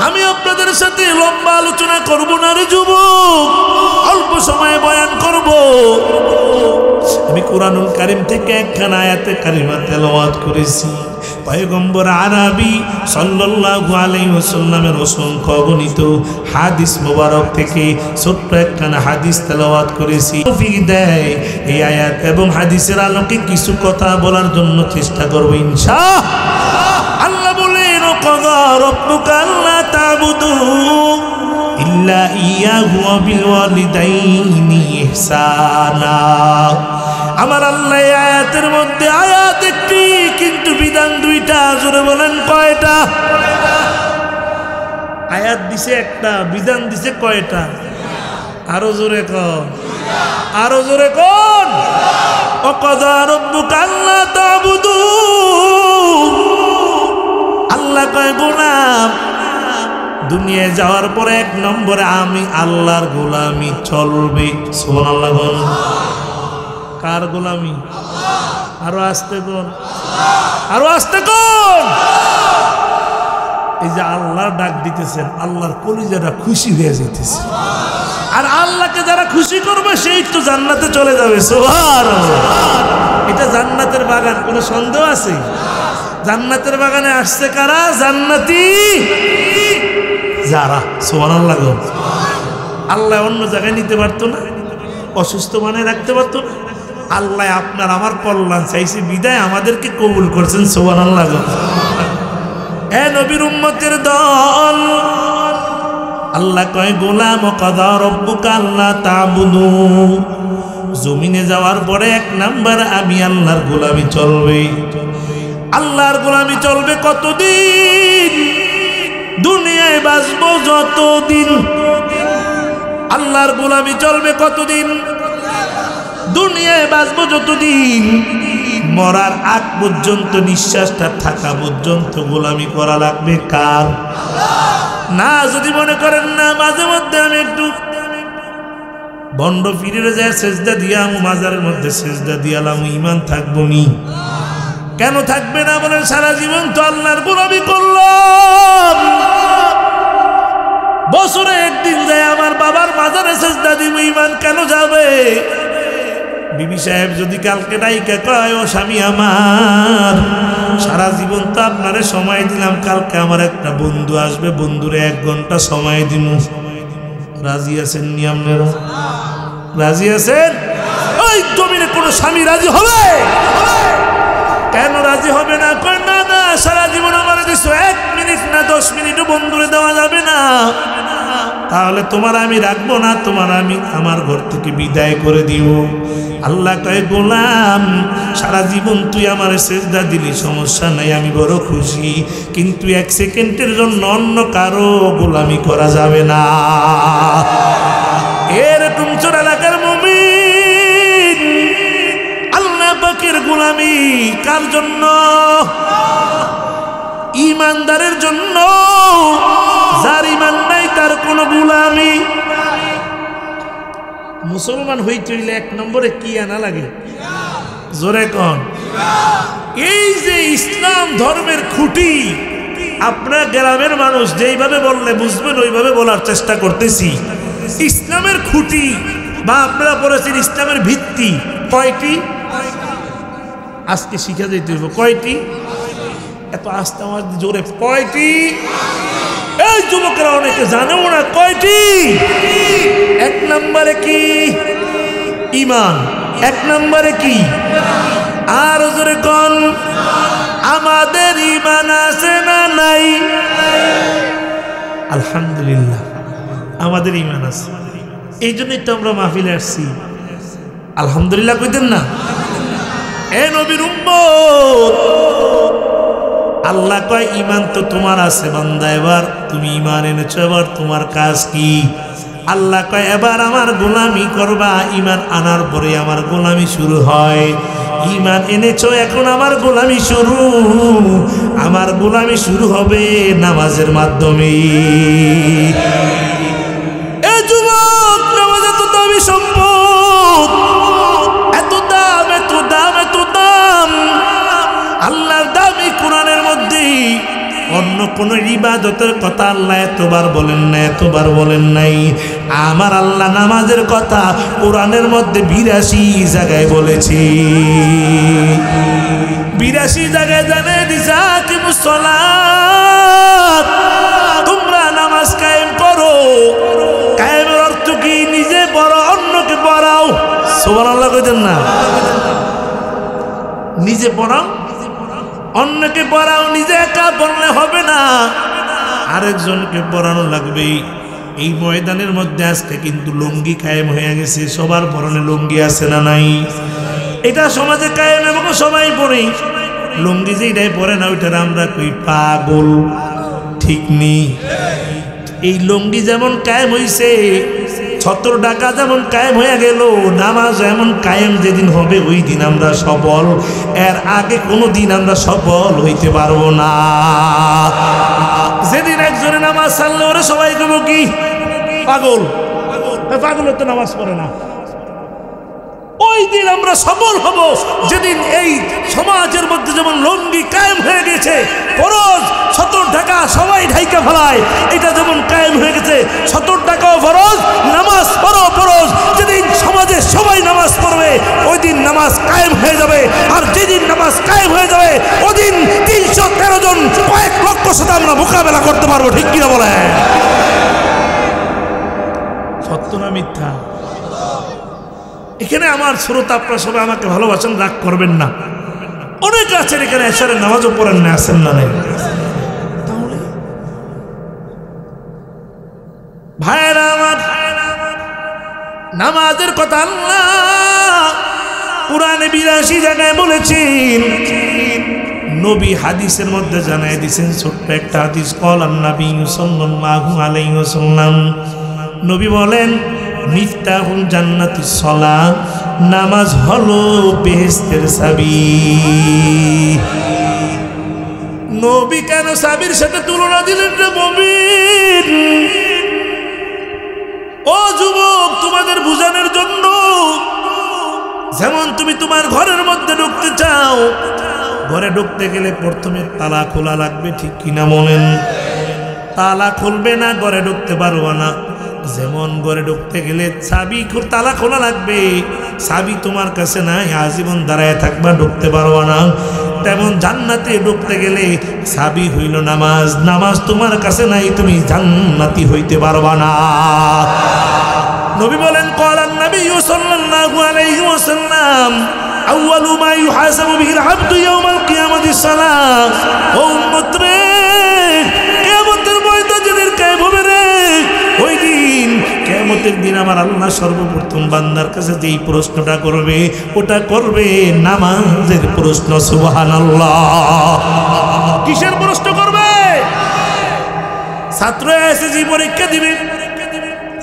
আমি আপনাদের সাথে লম্বা আলোচনা করব না রে যুবক, অল্প সময়ে বয়ান করব। আমি কুরআনুল কারীম থেকে একখানা আয়াতে কারিমা তেলাওয়াত করেছি। পয়গম্বর আরবি সাল্লাল্লাহু আলাইহি ওয়াসাল্লামের অসংখ্য গণিত হাদিস মোবারক থেকে ছোট্ট একখানা হাদিস তেলাওয়াত করেছি। তৌফিক দেয় এই আয়াত এবং হাদিসের আলোকে কিছু কথা বলার জন্য চেষ্টা করব ইনশাআল্লাহ। আল্লাহ বলেন, ক্বাদা রাব্বুকা আল্লা তা'বুদু ইল্লা ইয়াহু ওয়া বিল ওয়ালিদাইনি ইহসানা। আমার আল্লাহ আয়াতের মধ্যে আয়াত একটি কিন্তু বিধান দুইটা। জোরে বলেন কয়টা? আয়াত দিছে একটা, বিধান দিছে কয়টা? আরো জোরে কোন, আরো জোরে কোন। ওয়াকাযা রাব্বুকা আল্লা তা'বুদু, আল্লাহ কয় গোলাম দুনিয়ায় যাওয়ার পরে এক নম্বরে আমি আল্লাহর গোলামি চলবে। সুবহানাল্লাহ বল। কার গোলামি? আরো আস্তে কোন, আরো আস্তে কোন। এই যে আল্লাহ ডাক দিতেছেন, আল্লাহর কলিজাটা খুশি হয়ে যেতেছে। আর আল্লাহকে যারা খুশি করবে সেই তো জান্নাতে চলে যাবে। সুবহানাল্লাহ। এটা জান্নাতের বাগান, কোনো সন্দেহ আছে? জান্নাতের বাগানে আসছে কারা? জান্নাতি যারা। সুবহানাল্লাহ। আল্লাহ অন্য জায়গায় নিতে পারতো না? অসুস্থ বানায় রাখতে পারতো না? আল্লাহ আপনার আমার কল্যাণ চাইছে বিদায় আমাদেরকে কবুল করছেন। সুবহানাল্লাহ। এ নবীর উম্মতের দল, আল্লাহ কয় গোলাম ক্বাদা রাব্বুকা আল্লা তা'বুদু, জমিনে যাওয়ার পরে এক নাম্বার আমি আল্লাহর গোলামি চলবে। আল্লাহর গোলামি চলবে কতদিন? দুনিয়ায় বাঁচবো যতদিন। আল্লাহর গোলামি চলবে কতদিন? দুনিয়ায় বাঁচবো যতদিন। মরার আগ পর্যন্ত, নিঃশ্বাসটা থাকা পর্যন্ত গোলামি করা লাগবে কার? না, যদি মনে করেন না মাঝে মধ্যে আমি একটু বন্ড ফিরে যায় সেজদা দিয়াম, মাজারের মধ্যে সেজদা দিয়ালাম, ঈমান থাকবো নি? কেন থাকবে না বলেন? সারা জীবন তো আল্লাহর গোলামি করলাম। বছরে একদিন যায় আমার বাবার মাজারে সেজদা দিব, ঈমান কেন যাবে? বিবি সাহেব যদি কালকে ডাইকা কয়, ও স্বামী আমার, সারা জীবন তো আপনারে সময় দিলাম, কালকে আমার একটা বন্ধু আসবে, বন্ধুরে 1 ঘন্টা সময় দিব, রাজি আছেন নি আপনারা? রাজি আছেন? ওই জমিনে কোনো স্বামী রাজি হবে? কেন রাজি হবে না? কয় না না, সারা জীবন আমার দিছো, 1 মিনিট না 10 মিনিটও বন্ধুরে দেওয়া যাবে না। তাহলে তোমার আমি রাখবো না, তোমার আমি আমার ঘর থেকে বিদায় করে দিব। আল্লাহ কয় গোলাম, সারা জীবন তুই আমার সেজদা দিলি, সমস্যা নাই, আমি বড় খুশি, কিন্তু 1 সেকেন্ডের জন্য অন্য কারো গোলামি করা যাবে না। এর টুমচর এলাকার মুমিন, আল্লাহ পাকের গোলামি কার জন্য? ইমানদারের জন্য। যার ইমান নাই তার কোনো গোলামি। মুসলমান হইতে হইলে 1 নম্বরে কি আনা লাগে? জোরে কোন। এই যে ইসলাম ধর্মের খুঁটি, আপনার গ্রামের মানুষ যেইভাবে বললে বুঝবেন ওইভাবে বলার চেষ্টা করতেছি। ইসলামের খুঁটি বা আপনারা পড়েছেন ইসলামের ভিত্তি কয়টি? আজকে শিখা যেতে হইব। কয়টি? এত আস্তে আমার জোরে কয়টি? এই যুবকেরা অনেকে জানেও না কয়টি। 1 নম্বরে কি? ঈমান। 1 নম্বরে কি? আর জোরে কোন। আমাদের ঈমান আছে না নাই? আলহামদুলিল্লাহ আমাদের ঈমান আছে, এই জন্যই তো আমরা মাহফিলে আসছি। আলহামদুলিল্লাহ কইতেন না? এ নবীর উম্মত, আল্লাহ কয় ঈমান তো তোমার আছে বান্দা, এবার তুমি ঈমান এনেছো, এবার তোমার কাজ কি? আল্লাহ কয় এবার আমার গোলামি করবা। ঈমান আনার পরে আমার গোলামি শুরু হয়। ঈমান এনেছো, এখন আমার গোলামি শুরু। আমার গোলামি শুরু হবে নামাজের মাধ্যমে। এ যুবক, নামাজ এত দামি সম্পদ, এত দাম, এত দাম, এত দাম। আল্লাহর দামি কোরআনের মধ্যে অন্য কোন ইবাদতের কথা আল্লাহ এতবার বলেন না, এতবার বলেন নাই। আমার আল্লাহ নামাজের কথা কোরআনের মধ্যে 82 জায়গায় বলেছি। 82 জায়গায় জানে দিছা কি মুসল্লাত, তোমরা নামাজ কায়েম করো। কায়েমের অর্থ কি? নিজে পড়ো, অন্যকে পড়াও। সুবহানাল্লাহ কইতেন না? নিজে পড়াও, অন্যকে পড়াও। নিজে একা পড়লে হবে না, আরেকজনকে পড়ানো লাগবে। এই ময়দানের মধ্যে আজকে কিন্তু লুঙ্গি কায়েম হয়ে গেছে। সবার পরনে লুঙ্গি আছে না নাই? এটা সমাজে কায়েম এবং সবাই পড়ে। লুঙ্গি যেটাই পরে না ওইটার আমরা কই পাগল, ঠিক নেই? এই লুঙ্গি যেমন কায়েম হইছে, ছত্র ডাকা যেমন কায়েম হয়ে গেল, নামাজ এমন কায়েম যেদিন হবে ওই দিন আমরা সফল। এর আগে কোনো দিন আমরা সফল হইতে পারবো না। যেদিন একজনে নামাজ ছাড়লে ওরা সবাই দেবো কি পাগল, পাগলের তো নামাজ পড়ে না। ওই দিন আমরা সফল হব যেদিন এই সমাজের মধ্যে যেমন লঙ্গি কায়েম হয়ে গেছে, ফরজ 70 টাকা সবাই ঢাইকা ফেলায়, এটা যেমন কায়েম হয়ে গেছে 70 টাকাও ফরজ, নামাজ পড়ো ফরজ। যেদিন সমাজে সবাই নামাজ পড়বে ওই দিন নামাজ কায়েম হয়ে যাবে। আর যেদিন নামাজ কায়েম হয়ে যাবে ওই দিন 313 জন কয়েক লক্ষ সাথে আমরা মোকাবেলা করতে পারবো। ঠিক কিনা বলে? সত্য না মিথ্যা? এখানে আমার শ্রোতা, আপনারা সবাই আমাকে ভালোবাসেন, রাগ করবেন না। অনেক আছেন এখানে এশারের নামাজও পড়েন না, আছেন না নাই? তাহলে ভাইরা আমার, নামাজের কথা আল্লাহ কুরআনে 82 জায়গায় বলেছেন। নবী হাদিসের মধ্যে জানাই দিয়েছেন, ছোট্ট একটা হাদিস। ক্বালান নবী সাল্লাল্লাহু আলাইহি ওয়াসাল্লাম, নবী বলেন, মিফতাহুল জান্নাতিস সালাত, নামাজ হলো বেহেশতের চাবি। নবী কেন চাবির সাথে তুলনা দিলেন রে মুমিন? ও যুবক, তোমাদের বুঝানোর জন্য। যেমন তুমি তোমার ঘরের মধ্যে ঢুকতে চাও, ঘরে ঢুকতে গেলে প্রথমে তালা খোলা লাগবে, ঠিক কিনা বলেন? তালা খুলবে না ঘরে ঢুকতে পারবো না। যেমন ঘরে ঢুকতে গেলে চাবি তালা খোলা লাগবে, চাবি তোমার কাছে নাই, আজীবন দাঁড়ায় থাকবা, ঢুকতে পারবো না। তেমন জান্নাতে ঢুকতে গেলে চাবি হইল নামাজ, নামাজ তোমার কাছে নাই, তুমি জান্নাতি হইতে পারবা না। নবী বলেন, ক্বালান নবী সাল্লাল্লাহু আলাইহি ওয়াসাল্লাম, আউয়ালু মা ইউহাসাবু বিহিল আবদু ইয়াউমাল কিয়ামাতিস সালাহ। ও উম্মত রে, কিয়ামতের ময়দানে যেদিন কায়েম হবে রে, ওই দিন কিয়ামতের দিন আমার আল্লাহ সর্বপ্রথম বান্দার কাছে যেই প্রশ্নটা করবে ওটা করবে নামাজের প্রশ্ন। সুবহানাল্লাহ। কিসের প্রশ্ন করবে? ছাত্র এসএসসি পরীক্ষা দিবে,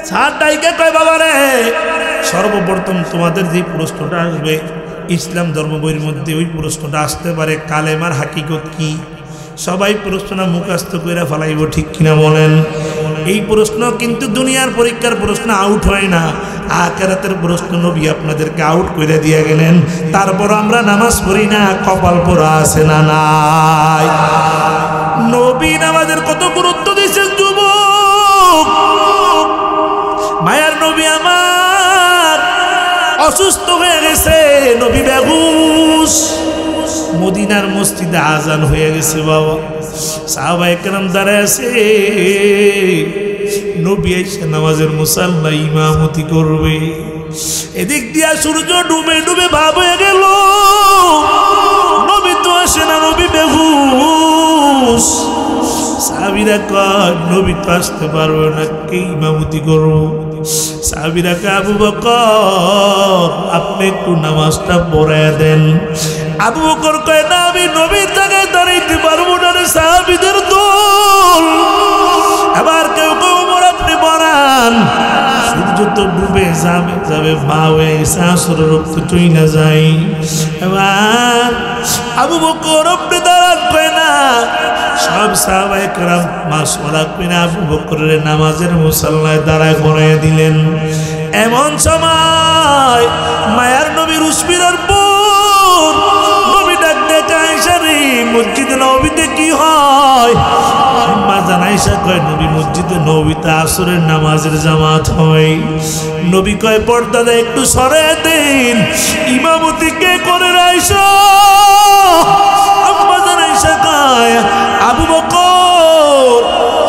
স্যার ডাইকে কয়, বাবা রে, সর্বপ্রথম তোমাদের যে প্রশ্নটা আসবে ইসলাম ধর্ম বইয়ের মধ্যে ওই প্রশ্নটা আসতে পারে, কালেমার হাকিকত কি? সবাই প্রশ্নটা মুখস্থ করে ফেলাইব, ঠিক কিনা বলেন? এই প্রশ্ন কিন্তু দুনিয়ার পরীক্ষার প্রশ্ন আউট হয় না, আখিরাতের প্রশ্ন নবী আপনাদেরকে আউট করে দিয়ে গেলেন। তারপর আমরা নামাজ পড়ি না, কপাল পোড়া আছে না নাই? নবী নামাজের কত গুরুত্ব দিয়েছেন যুবক। মায়ার নবী আমার অসুস্থ হয়ে গেছে, নবী বেহুশ, মদিনার মসজিদে আজান হয়ে গেছে। বাবা, সাহাবায়ে কেরাম দাঁড়ায় আছে, নবী এসে নামাজের মুসাল্লা ইমামতি করবে। এদিক দিয়া সূর্য ডুবে ডুবে ভাব হয়ে গেল, নবী তো আসে না, নবী বেহুশ। সাহাবীরা সাহাবীরা কয় নবী তো আসতে পারবে না, কে ইমামতি করবো? সাহাবীরা কয় আবু বকর আপনি একটু নামাজটা পড়ায় দেন। আবু বকর কয় না, আমি নবীর জায়গায় দাঁড়াইতে পারবো না রে, সাহাবীদের দল। আবার কেউ কেউ ওমর আপনি পড়ান। সূর্য তো ডুবে যাবে মা হয়ে গেছে, আসরের রক্ত চুই না যাই। এবার আবু বকর আপনি দাঁড়ান, কয় না। সব সাহাবায়ে কেরাম মাশওয়ারা করে আবু বকরের নামাজের মুসাল্লায় দাঁড়ায় করাইয়া দিলেন। এমন সময় মায়ার নবীর উসমিরার পর নবী ডাক ডেকে আয়েশা রে, মসজিদে নববীতে কি হয়? মা জানাইশা কয় নবী মসজিদে নববীতে আসরের নামাজের জামাত হয়। নবী কয় পর্দাটা একটু সরায় দেন, ইমামতি কে করে আয়েশা? আম্মা জানাইশা কয় আবু বকর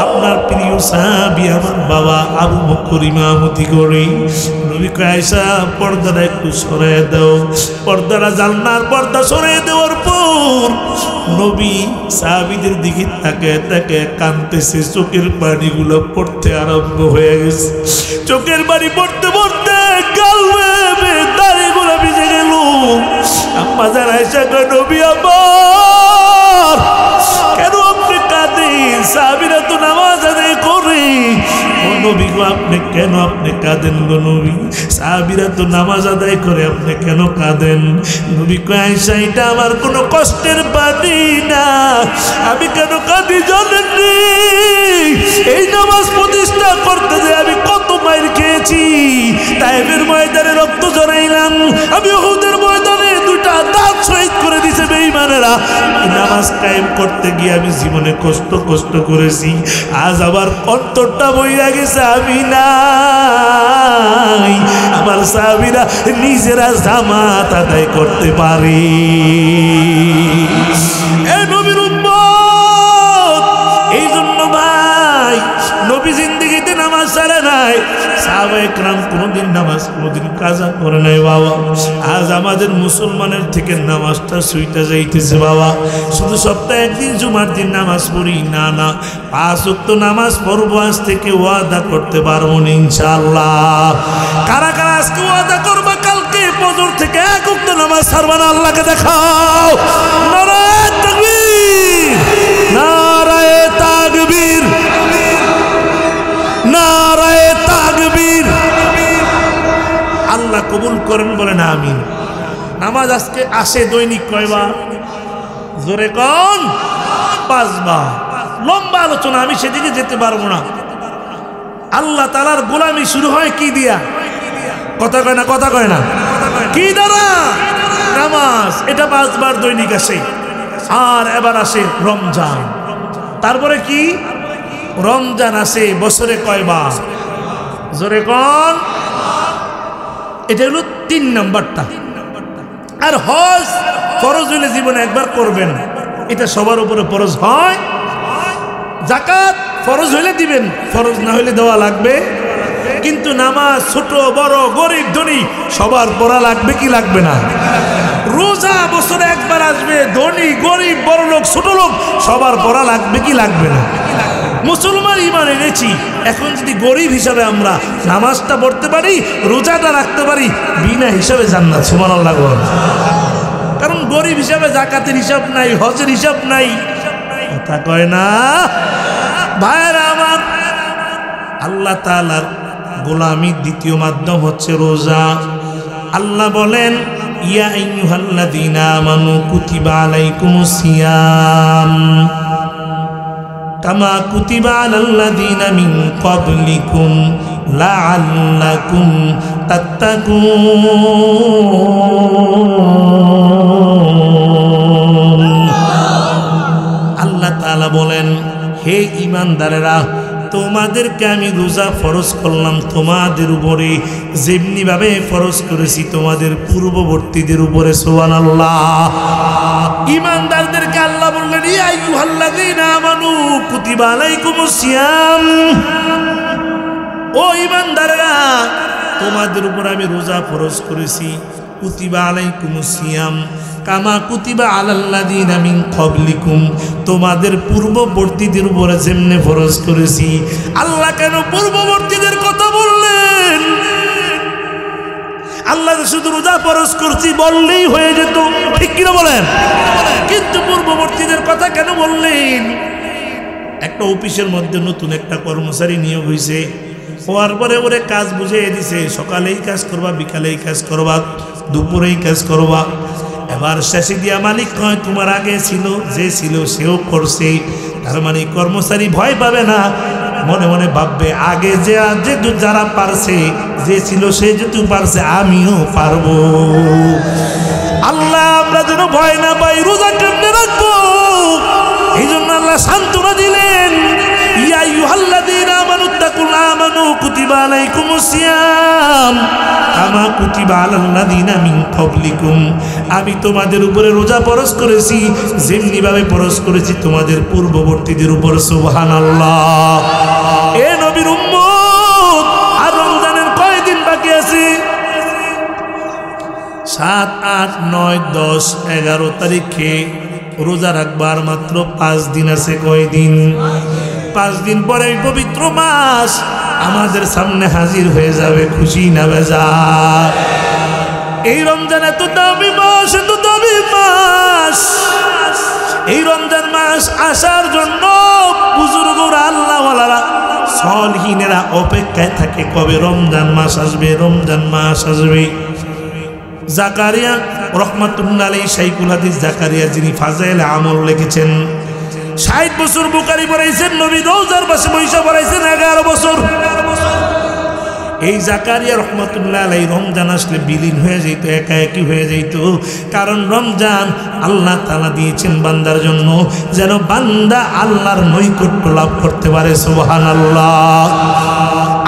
আপনার প্রিয় সাহাবী আমার বাবা আবু বকর ইমামতি করে। নবী কয় আয়েশা পর্দাটা একটু সরায় দাও। পর্দাটা জানলার পর্দা সরিয়ে দেওয়ার পর নবী সাহাবীদের দিকে তাকে তাকে কাঁদতেছে, চোখের পানিগুলো পড়তে আরম্ভ হয়ে গেছে। চোখের পানি পড়তে পড়তে গাল বেয়ে দাড়িগুলো ভিজে গেল। আম্মা জানাইশা কয় নবী আমার কেন আপনি কাঁদেন? সাহাবীরা তো নামাজ আদায় করে। ও নবী গো আপনি কেন কাঁদেন গো নবী? সাহাবীরা তো নামাজ আদায় করে, আপনি কেন কাঁদেন? নবী কয় আয়েশা এটা আমার কোনো কষ্টের বাণী না, আমি কেন কাঁদি জানেন? এই নামাজ প্রতিষ্ঠা করতে যে আমি কত মাইর খেয়েছি। তায়েফের ময়দানে রক্ত ঝরাইলাম, আমি উহুদের ময়দানে দুইটা দাঁত শহীদ করে দিছে বেঈমানেরা। নামাজ কায়েম করতে গিয়ে আমি জীবনে কষ্ট করেছি। আজ আবার অন্তরটা বইয়া গেছে, আমি নাই। আমার সাহাবীরা নিজেরা জামাত আদায় করতে পারে। এই নবীর উম্মত, এই জন্য ভাই নবী জিন্দেগিতে নামাজ ছাড়ে নাই। সাহাবায়ে কেরাম কোনোদিন নামাজ কোনোদিন কাজা করে নাই বাবা। আজ আমাদের মুসলমানের থেকে নামাজটা সুইটা যাইতেছে বাবা। শুধু সপ্তাহে একদিন জুমার দিন নামাজ পড়ি না, 5 ওয়াক্ত নামাজ পড়বো আজ থেকে, ওয়াদা করতে পারবো না ইনশাআল্লাহ। কারা কারা আজকে ওয়াদা করবা কালকে ফজর থেকে 1 ওয়াক্ত নামাজ ছাড়বা না? আল্লাহকে দেখাও। নারায়ে তাকবীর, নারায়ে তাকবীর, নারায়ে তাকবীর। আল্লাহ কবুল করেন বলেন আমিন। নামাজ আজকে আসে দৈনিক কয়বার? জোরে কোন? 5 বার। লম্বা আলোচনা, আমি সেদিকে যেতে পারবো না। আল্লাহ তাআলার গোলামি শুরু হয় কি দিয়া? কথা কয় না, কথা কয় না, কি দ্বারা? নামাজ। এটা 5 বার দৈনিক আসে। আর এবার আসে রমজান। তারপরে কি? রমজান আসে বছরে কয়বার? জোরে কোন? এটা হলো 3 নাম্বারটা। আর হজ ফরজ হইলে জীবনে একবার করবেন, এটা সবার উপরে ফরজ হয়। যাকাত ফরজ হইলে দিবেন, ফরজ না হইলে দেওয়া লাগবে। কিন্তু নামাজ ছোট বড় গরিব ধনী সবার পড়া লাগবে কি লাগবে না? রোজা বছরে একবার আসবে, ধনী গরিব বড় লোক ছোট লোক সবার পড়া লাগবে কি লাগবে না? মুসলমান ঈমান এনেছি, এখন যদি গরিব হিসাবে আমরা নামাজটা পড়তে পারি, রোজাটা রাখতে পারি, বিনা হিসাবে জান্নাত। সুবহানাল্লাহ। কারণ গরিব হিসাবে যাকাতের হিসাব নাই, হজের হিসাব নাই। কথা কয় না ভাইরা আমার। আল্লাহ তাআলার গোলামির দ্বিতীয় মাধ্যম হচ্ছে রোজা। আল্লাহ বলেন ইয়া আইয়ুহাল্লাযীনা আমানু কুতিবা আলাইকুমুস সিয়াম কামা কুতিবা আলাল্লাযীনা মিন ক্বাবলিকুম লাআল্লাকুম তাত্তাকুন। আল্লাহ তাআলা বলেন হে ঈমানদারেরা, তোমাদেরকে আমি রোজা ফরজ করলাম তোমাদের উপরে, যেমনি ভাবে ফরজ করেছি তোমাদের পূর্ববর্তীদের উপরে। সুবহানাল্লাহ। ঈমানদারদেরকে আল্লাহ বললেন ইয়া আইয়ুহাল্লাযীনা আমানু কুতিবা আলাইকুমুস সিয়াম, ও ঈমানদাররা তোমাদের উপর আমি রোজা ফরজ করেছি। কুতিবা আলাইকুমুস সিয়াম কামা কুতিবা আলাল্লাযিনা মিন ক্বাবলিকুম, তোমাদের পূর্ববর্তীদের উপরে যেমনে ফরজ করেছি। আল্লাহ কেন পূর্ববর্তীদের কথা বললেন? আল্লাহ শুধু রোজা ফরজ করছি বললেই হয়ে যেত, ঠিক কিনা বলেন? কিন্তু পূর্ববর্তীদের কথা কেন বললেন? একটা অফিসের মধ্যে নতুন একটা কর্মচারী নিয়োগ হয়েছে, হওয়ার পরে ওরে কাজ বুঝিয়ে দিছে, সকালেই কাজ করবা, বিকালেই কাজ করবা, দুপুরেই কাজ করবা। এবার শেষে দিয়া মালিক কয় তোমার আগে ছিল যে ছিল সেও করছে, তার মানে কর্মচারী ভয় পাবে না, মনে মনে ভাববে আগে যে যারা পারছে, যে ছিল সে যেহেতু পারছে আমিও পারবো। আল্লাহ আমরা যেন ভয় না পাই, রোজা কেমনে রাখবো, এই জন্য আল্লাহ সান্ত্বনা দিলেন, ইয়া আইয়ুহাল্লাযীনা আমানুত্তাকুল্লাহ আমানু কুতিবা আলাইকুমুস সিয়াম কামা কুতিবা আলাল্লাযীনা মিন ক্বাবলিকুম, আমি তোমাদের উপরে রোজা ফরজ করেছি যেমনি ভাবে ফরজ করেছি তোমাদের পূর্ববর্তীদের উপর। সুবহানাল্লাহ। এ নবীর উম্মত, আর রমজানের কয়দিন বাকি আছে? 7, 8, 9, 10, 11 তারিখে রোজা রাখবার মাত্র 5 দিন আছে। কয়দিন? 5 দিন পরে পবিত্র মাস আমাদের সামনে হাজির হয়ে যাবে। খুশি না বেজার? এই রমজান এত দামি মাস, এত দামি মাস। এই রমজান মাস আসার জন্য বুজুর্গরা, আল্লাহওয়ালারা, সলিহিনেরা অপেক্ষায় থাকে কবে রমজান মাস আসবে, রমজান মাস আসবে। জাকারিয়া রহমাতুল্লাহ আলাইহি, শাইখুল হাদিস জাকারিয়া, যিনি ফাজাইল আমল লিখেছেন, 60 বছর বুখারী পড়াইছেন, নবী রওজার পাশে বইসা পড়াইছেন 11 বছর। এই জাকারিয়া রহমাতুল্লাহ আলাইহি রমজান আসলে বিলীন হয়ে যেত, একাকি হয়ে যেত। কারণ রমজান আল্লাহ তাআলা দিয়েছেন বান্দার জন্য, যেন বান্দা আল্লাহর নৈকট্য লাভ করতে পারে। সুবহানাল্লাহ।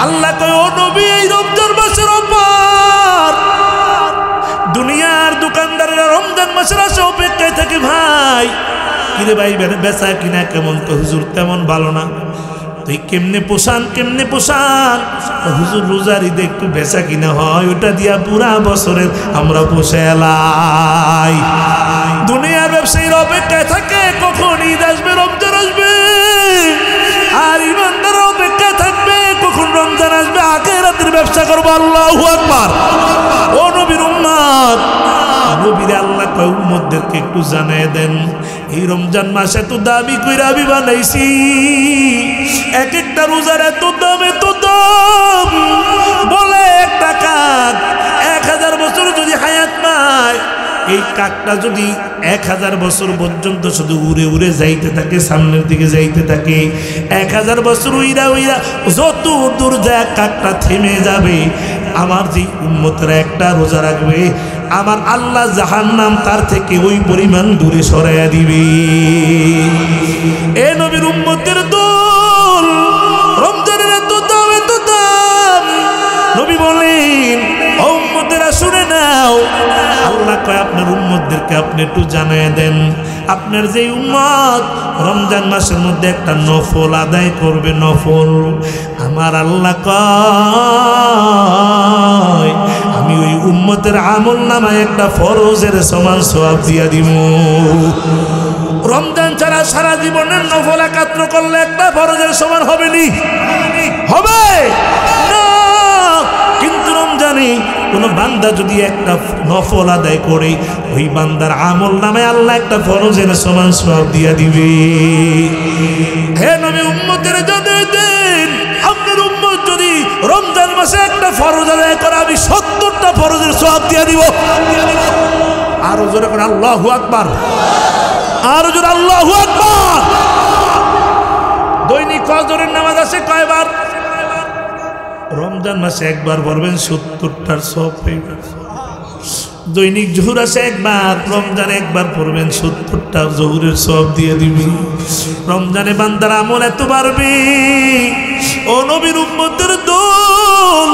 আল্লাহ কয়, ও নবী, এই রমজান মাসের অপার, দুনিয়ার দোকানদাররা রমজান মাসের আশা অপেক্ষায় থাকে। ভাই কিরে ভাই, বেচা কিনা কেমন? তো হুজুর তেমন ভালো না। তুই কেমনে পোষান, কেমনে পোষান? হুজুর রোজার ঈদে একটু বেচা কিনা হয়, ওটা দিয়া পুরা বছরের আমরা পোষে এলাই। দুনিয়ার ব্যবসায়ীর অপেক্ষায় থাকে কখন ঈদ আসবে, রমজান আসবে। আর ইমানদার অপেক্ষায় থাকবে কখন রমজান আসবে, আখিরাতের ব্যবসা করবো। আল্লাহু আকবার। ও নবীর উম্মত, নবীরে আল্লাহ কয় উম্মতদেরকে একটু জানায় দেন, এই রমজান মাস এত দাবি কইরা আমি বানাইছি, এক একটা রোজার এত দাম, এত দাম। বলে একটা কাক 1000 বছর যদি হায়াত পায়, এই কাকটা যদি 1000 বছর পর্যন্ত শুধু উড়ে উড়ে যাইতে থাকে, সামনের দিকে যাইতে থাকে, 1000 বছর উইরা উইরা যত দূর যায় কাকটা থেমে যাবে। আমার যে উম্মতরা একটা রোজা রাখবে, আমার আল্লাহ জাহান্নাম তার থেকে ওই পরিমাণ দূরে সরাইয়া দিবে। এ নবীর উম্মতের দল, রমজানের এত দাম, এত দাম। নবী বলেন, ও উম্মতেরা শুনে নাও, আল্লাহ কয় আপনার উম্মতদেরকে আপনি একটু জানায় দেন, আপনার যে উম্মত রমজান মাসের মধ্যে একটা নফল আদায় করবে, নফল, আমার আল্লাহ কয় আমি ওই উম্মতের আমল নামায় একটা ফরজের সমান সওয়াব দিয়া দিব। রমজান ছাড়া সারা জীবনের নফল একাত্র করলে একটা ফরজের সমান হবে নি? হবে না। কিন্তু রমজানে কোনো বান্দা যদি একটা নফল আদায় করে, ওই বান্দার আমল নামে আল্লাহ একটা ফরজের সমান সওয়াব দিয়া দিবে। হে নবী, উম্মতের জানিয়ে দেন, আপনার উম্মত যদি রমজান মাসে একটা ফরজ আদায় করে, আমি 70টা ফরজের সওয়াব দিয়া দিব। আরো জোরে করে আল্লাহু আকবার, আরো জোরে আল্লাহু আকবার। দৈনিক ফজরের নামাজ আছে কয়বার? রমজান মাসে একবার পড়বেন, 70টার সওয়াব পাইবেন। দৈনিক জোহর আছে একবার, রমজানে একবার পড়বেন, 70টা জোহরের সওয়াব দিয়ে দিবি। রমজানে বান্দার আমল এত বাড়বে। ও নবীর উম্মতের দল,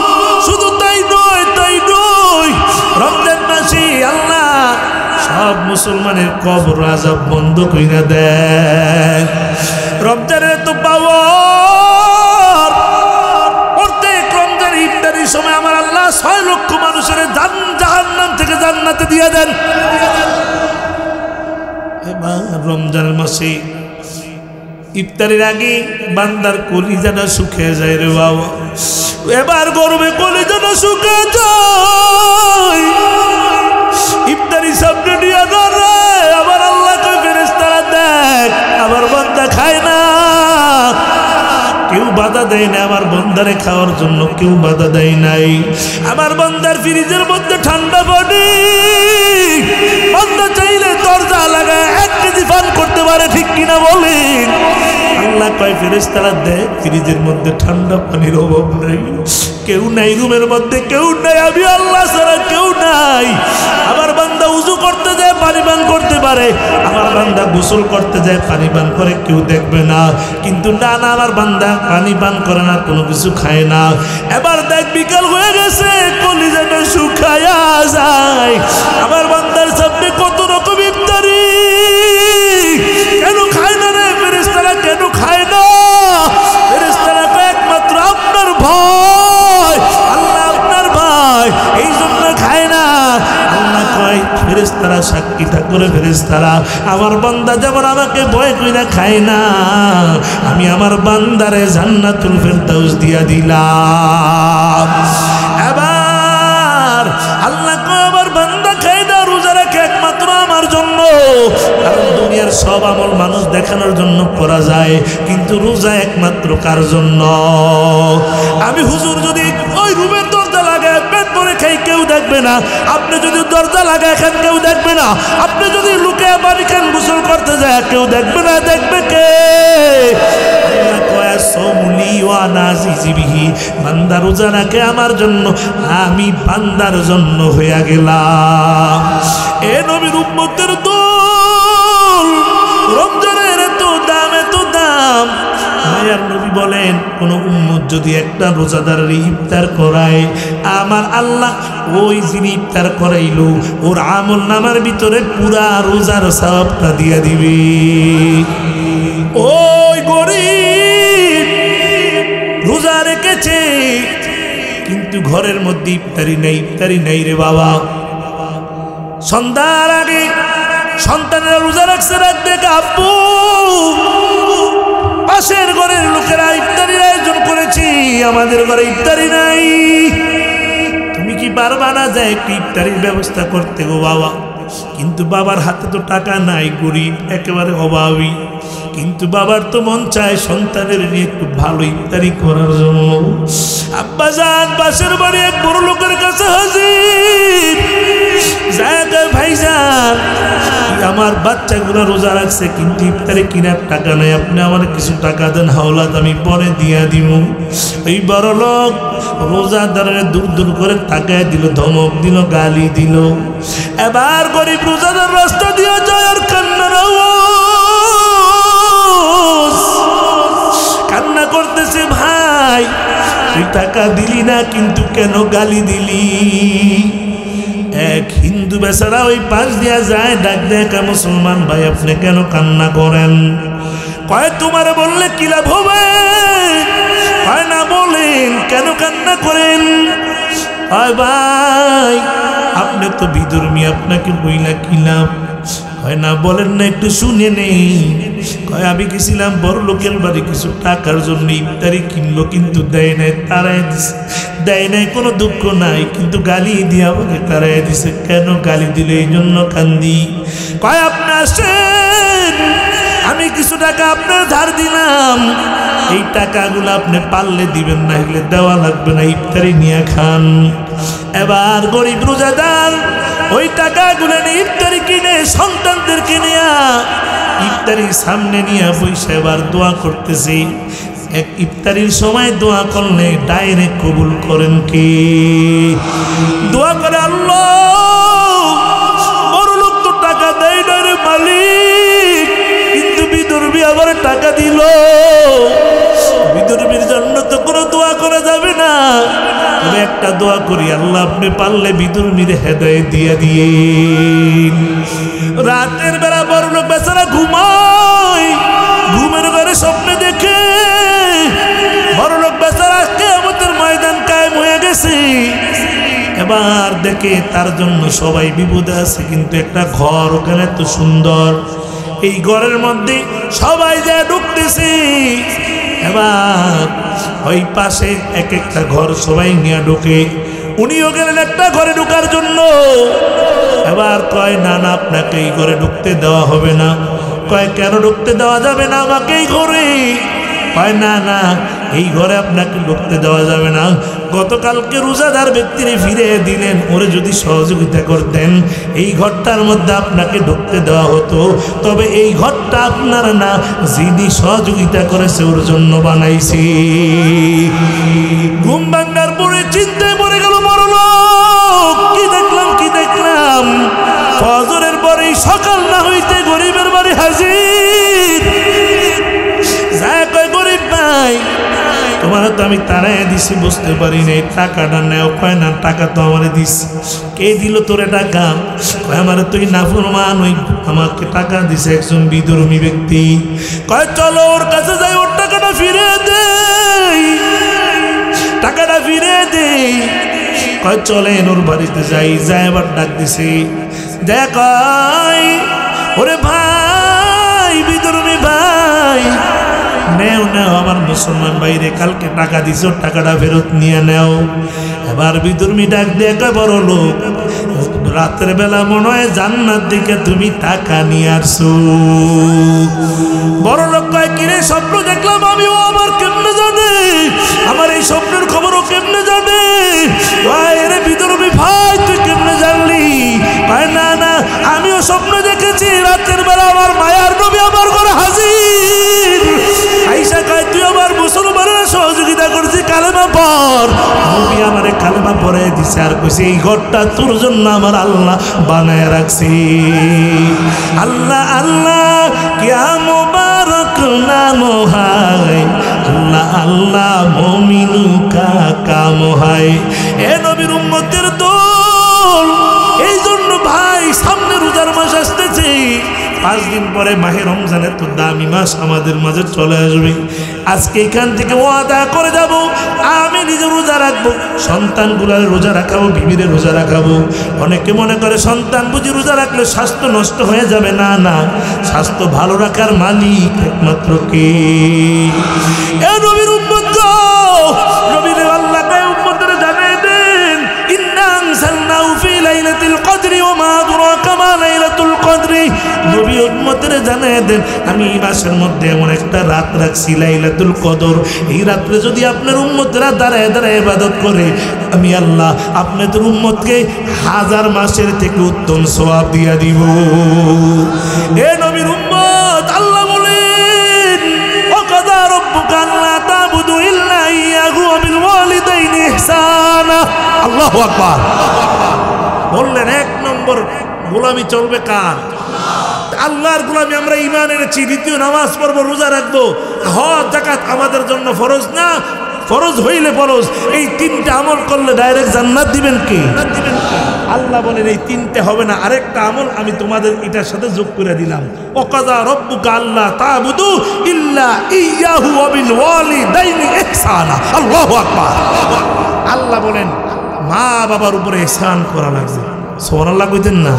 শুধু তাই নয়, তাই নয়, রমজান মাসে আল্লাহ সব মুসলমানের কবর আযাব বন্ধ কইরা দেয়। রমজানের তো পাওয়ার, প্রত্যেক রমজান ইফতারির সময় আমার আল্লাহ 6 লক্ষ মানুষের জাহান্নাম থেকে দেন। এবার রমজানের মাসে ইফতারের আগে বান্দার কলিজাটা শুকিয়ে যায় রে বাবা। এবার গরমে কলিজাটা শুকিয়ে যায়, ইফতারি সামনে নিয়ে ধরে। আবার আল্লাহ কই ফেরেশতারা দেখ আমার বান্দা খায় না, কেউ বাধা দেয় না আমার বান্দারে খাওয়ার জন্য, কেউ বাধা দেয় নাই। আমার বান্দার ফ্রিজের মধ্যে ঠান্ডা পানি, বান্দা চাইলে দরজা লাগায় 1 কেজি পান করতে পারে, ঠিক কিনা বলেন? আল্লাহ কয় ফেরেশতারা দেখ ফ্রিজের মধ্যে ঠান্ডা পানির অভাব নাই, কেউ নাই রুমের মধ্যে, কেউ নাই, আমি আল্লাহ ছাড়া কেউ নাই। আমার বান্দা উযু করতে যায় পানি পান করতে পারে, আমার বান্দা গোসল করতে যায় পানি পান করে, কেউ দেখবে না। কিন্তু না না, আমার বান্দা পানি পান করে না, কোনো কিছু খায় না। এবার দেখ বিকাল হয়ে গেছে, কলিজাটা শুকায়া যায়। আমার বান্দার সামনে কত রকম ইফতারি, কেন খায় না রে ফেরেশতারা, কেন খায় না? ফেরেশতারা একমাত্র আপনার ভয়, আল্লাহ আপনার ভয়, এই জন্য খায় না। আল্লাহ কয় ফেরেশতারা সাক্ষী ঠাকুরে, ফেরেশতারা আমার বান্দা যেমন আমাকে ভয় কইরা খায় না, আমি আমার বান্দারে জান্নাতুল ফেরদাউস দিয়া দিলাম। এবার আল্লাহ কয় আমার বান্দা খায় না, রোজা রাখে একমাত্র আমার জন্য। কারণ দুনিয়ার সব আমল মানুষ দেখানোর জন্য করা যায়, কিন্তু রোজা একমাত্র কার জন্য? আমি হুজুর যদি ওই রুমের দরজা লাগায় পেট ভরে খাই, কেউ দেখবে না। আপনি যদি দরজা লাগায় খান, কেউ দেখবে না। আপনি যদি লুকিয়ে বাড়ি খান, গোসল করতে যায়, কেউ দেখবে না। দেখবে কে? বান্দা রোজা রাখে আমার জন্য, আমি বান্দার জন্য হইয়া গেলাম। এ নবীর উম্মতের দল, রমজানের এত দাম, এত দাম। মায়ার নবী বলেন কোন উম্মত যদি একটা রোজাদারের ইফতার করায়, আমার আল্লাহ ওই যিনি ইফতার করাইলো ওর আমল নামার ভিতরে পুরা রোজার সওয়াবটা দিয়া দিবে। ওই গরিব রোজা রেখেছে কিন্তু ঘরের মধ্যে ইফতারি নেই, ইফতারি নেই রে বাবা। সন্ধ্যার আগে সন্তানেরা রোজা রাখছে, রাখবে আব্বু পাশের ঘরের লোকেরা ইফতারির আয়োজন করেছি, আমাদের ঘরে ইফতারি নাই, তুমি কি পারবা না যায় একটু ইফতারির ব্যবস্থা করতে গো বাবা? কিন্তু বাবার হাতে তো টাকা নাই, গরিব একেবারে অভাবী। কিন্তু বাবার তো মন চায় সন্তানের নিয়ে একটু ভালো ইফতারি করার জন্য। আব্বা যান পাশের বাড়ি এক বড় লোকের কাছে হাজির, ভাইজান আমার বাচ্চাগুলো রোজা রাখছে কিন্তু ইফতারে কিনার টাকা নাই, আপনি আমার কিছু টাকা দেন, হাওলাত আমি পরে দিয়া দিব। ওই বড় লোক রোজাদারের দূর দূর করে তাকায় দিল, ধমক দিল, গালি দিল। এবার গরিব রোজাদার রাস্তা দিয়ে যায় আর কান্নার আওয়াজ, কান্না করতেছে, ভাই তুই টাকা দিলি না কিন্তু কেন গালি দিলি? এক হিন্দু বেচারা ওই পাশ দিয়া যায়, ডাক দেখা মুসলমান ভাই আপনি কেন কান্না করেন? কয় তোমার বললে কি লাভ হবে? কয় না, বলেন কেন কান্না করেন? কয় ভাই আপনি তো বিধর্মী, আপনাকে বইলা কি লাভ? হয় না, বলেন না একটু শুনে নেই। কয় আমি গেছিলাম বড় লোকের বাড়ি কিছু টাকার জন্য, ইফতারি কিনলো কিন্তু দেয় নাই, তারাই দিছে। দেয় নাই কোনো দুঃখ নাই, কিন্তু গালি দিয়ে আমাকে তারাই দিছে। কেন গালি দিল? এই জন্য কান্দি। কয় আপনি আসেন, আমি কিছু টাকা আপনার ধার দিলাম, এই টাকাগুলো আপনি পারলে দিবেন, না হলে দেওয়া লাগবে না, ইফতারি নিয়ে খান। এবার গরিব রোজাদার ওই টাকাগুলো নিয়ে ইফতারি কিনে সন্তানদেরকে নিয়ে ইফতারির সামনে নিয়ে বসে এবার দোয়া করতেছে। এক ইফতারির সময় দোয়া করলে ডাইরেক্ট কবুল করেন কি? দোয়া করে আল্লাহ বড় লোক তো টাকা দেয় না রে মালিক, কিন্তু বিধর্মী আবার টাকা দিল। বিধর্মীর জন্য তো কোনো দোয়া করা যাবে না, তবে একটা দোয়া করি, আল্লাহ আপনি পারলে বিধর্মীর হেদায়েত দিয়ে দিয়ে। রাতের বেলা বড় লোক বেচারা ঘুমায়, ঘুমের ঘরে স্বপ্নে দেখে বড় লোক বেচারা কিয়ামতের ময়দান কায়েম হয়ে গেছে। এবার দেখে তার জন্য সবাই বিপদে আছে, কিন্তু একটা ঘর ওখানে তো সুন্দর, এই ঘরের মধ্যে সবাই যা ঢুকতেছে। এবার ওই পাশে এক একটা ঘর সবাই নিয়ে ঢুকে, উনিও গেলেন একটা ঘরে ঢুকার জন্য। এবার কয় না না, আপনাকে এই ঘরে ঢুকতে দেওয়া হবে না। কয় কেন ঢুকতে দেওয়া যাবে না আমাকে এই ঘরে? কয় না না, এই ঘরে আপনাকে ঢুকতে দেওয়া যাবে না। গতকালকে রোজাদার ব্যক্তিরে ফিরে দিলেন, ওরে যদি সহযোগিতা করতেন এই ঘরটার মধ্যে আপনাকে ঢুকতে দেওয়া হতো। তবে এই ঘরটা আপনার না, যিনি সহযোগিতা করেছে ওর জন্য বানাইছি। ঘুম ভাঙার পরে চিন্তায় পড়ে গেল, বড় লোক কি দেখলাম কি দেখলাম। ফজরের পরেই সকাল না হইতে গরিবের বাড়ি হাজির। যায় কয় গরিব ভাই, তোমার তো আমি তারাই দিছি, বুঝতে পারি নাই টাকাটা নেও। কয় না, টাকা তো আমারে দিস। কে দিল তোরে টাকা? কয় আমারে তুই নাফরমান, ওই আমাকে টাকা দিছে একজন বিধর্মী ব্যক্তি। কয় চলো ওর কাছে যাই, ওর টাকাটা ফিরে দেই, টাকাটা ফিরে দেই। কয় চলেন ওর বাড়িতে যাই। যায় আবার ডাক দিছে, দেখ ওরে ভাই, বিধর্মী ভাই, নেও নেও আমার মুসলমান বাইরে কালকে টাকা দিছ, টাকাটা ফেরত নিয়ে নেও। এবার বিধর্মী ডাক দিয়ে কয় বড় লোক, রাতের বেলা মনে হয় জান্নাত দিকে তুমি টাকা নিয়ে আসছো। বড় লোক কয় কিরে স্বপ্ন দেখলাম আমি, ও আমার কেমনে জানে? আমার এই স্বপ্নের খবরও কেমনে জানে? এরে বিধর্মী ভাই তুই কেমনে জানলি? কয় না না, আমিও স্বপ্ন দেখেছি, রাতের বেলা আমার মায়ার নবী আমার ঘরে হাজির। আইসা কয় তুই আমার মুসলমানের সহযোগিতা করছি, কালেমা পড়। নবী আমারে কালেমা পড়ে দিছে, আর কইছে এই ঘরটা তোর জন্য আমার আল্লাহ বানায় রাখছি। আল্লাহ আল্লাহ কিয়া মুবারক নাম হায়, আল্লাহ আল্লাহ মুমিনু কা কাম হয়। এ নবীর উম্মতের দল, এই জন্য ভাই সামনে রোজার মাস আসতেছে। 5 দিন পরে মাহে রমজানের তো দামি মাস আমাদের মাঝে চলে আসবে। আজকে এখান থেকে ওয়াদা করে যাব, আমি নিজে রোজা রাখবো, সন্তানগুলার রোজা রাখাবো, বিবিরে রোজা রাখাবো। অনেকে মনে করে সন্তান বুঝি রোজা রাখলে স্বাস্থ্য নষ্ট হয়ে যাবে। না না, স্বাস্থ্য ভালো রাখার মালিক একমাত্র কে? এ নবীর উম্মত গো, নবীর আল্লাহ কে উম্মতরে জানিয়ে দেন, ইন্না আনজালনাহু ফি লাইলাতিল কদরি ওয়া মা আদরাকা মা লাইলাতুল কদরি। নবী উম্মতরে জানিয়ে দেন, আমি এই মাসের মধ্যে এমন একটা রাত রাখছি লাইলাতুল কদর। এই রাত্রে যদি আপনার উম্মতরা দাঁড়ায় দাঁড়ায় ইবাদত করে, আমি আল্লাহ আপনাদের উম্মতকে 1000 মাসের থেকে উত্তম সওয়াব দিয়া দিব। এ নবীর উম্মত, আল্লাহ বলেন ওয়া কাযা রাব্বুকা আল্লা তা'বুদু ইল্লা ইয়্যাহু ওয়া বিল ওয়ালিদাইনি ইহসানা। আল্লাহু আকবার। বললেন 1 নম্বর গোলামি চলবে কার? আল্লাহর গোলামি। আমরা ঈমান এনেছি, দ্বিতীয় নামাজ পড়বো, রোজা রাখবো, হজ যাকাত আমাদের জন্য ফরজ না, ফরজ হইলে ফরজ। এই 3টে আমল করলে ডাইরেক্ট জান্নাত দিবেন কে? আল্লাহ বলেন এই 3টে হবে না, আরেকটা আমল আমি তোমাদের এটার সাথে যোগ করে দিলাম। ওয়াকাযা রাব্বুকা আল্লা তা'বুদু ইল্লা ইয়্যাহু ওয়া বিল ওয়ালিদাইনি ইহসানা। আল্লাহু আকবার। আল্লাহ বলেন মা বাবার উপরে ইহসান করা লাগবে। সুবহানাল্লাহ কইতেন না?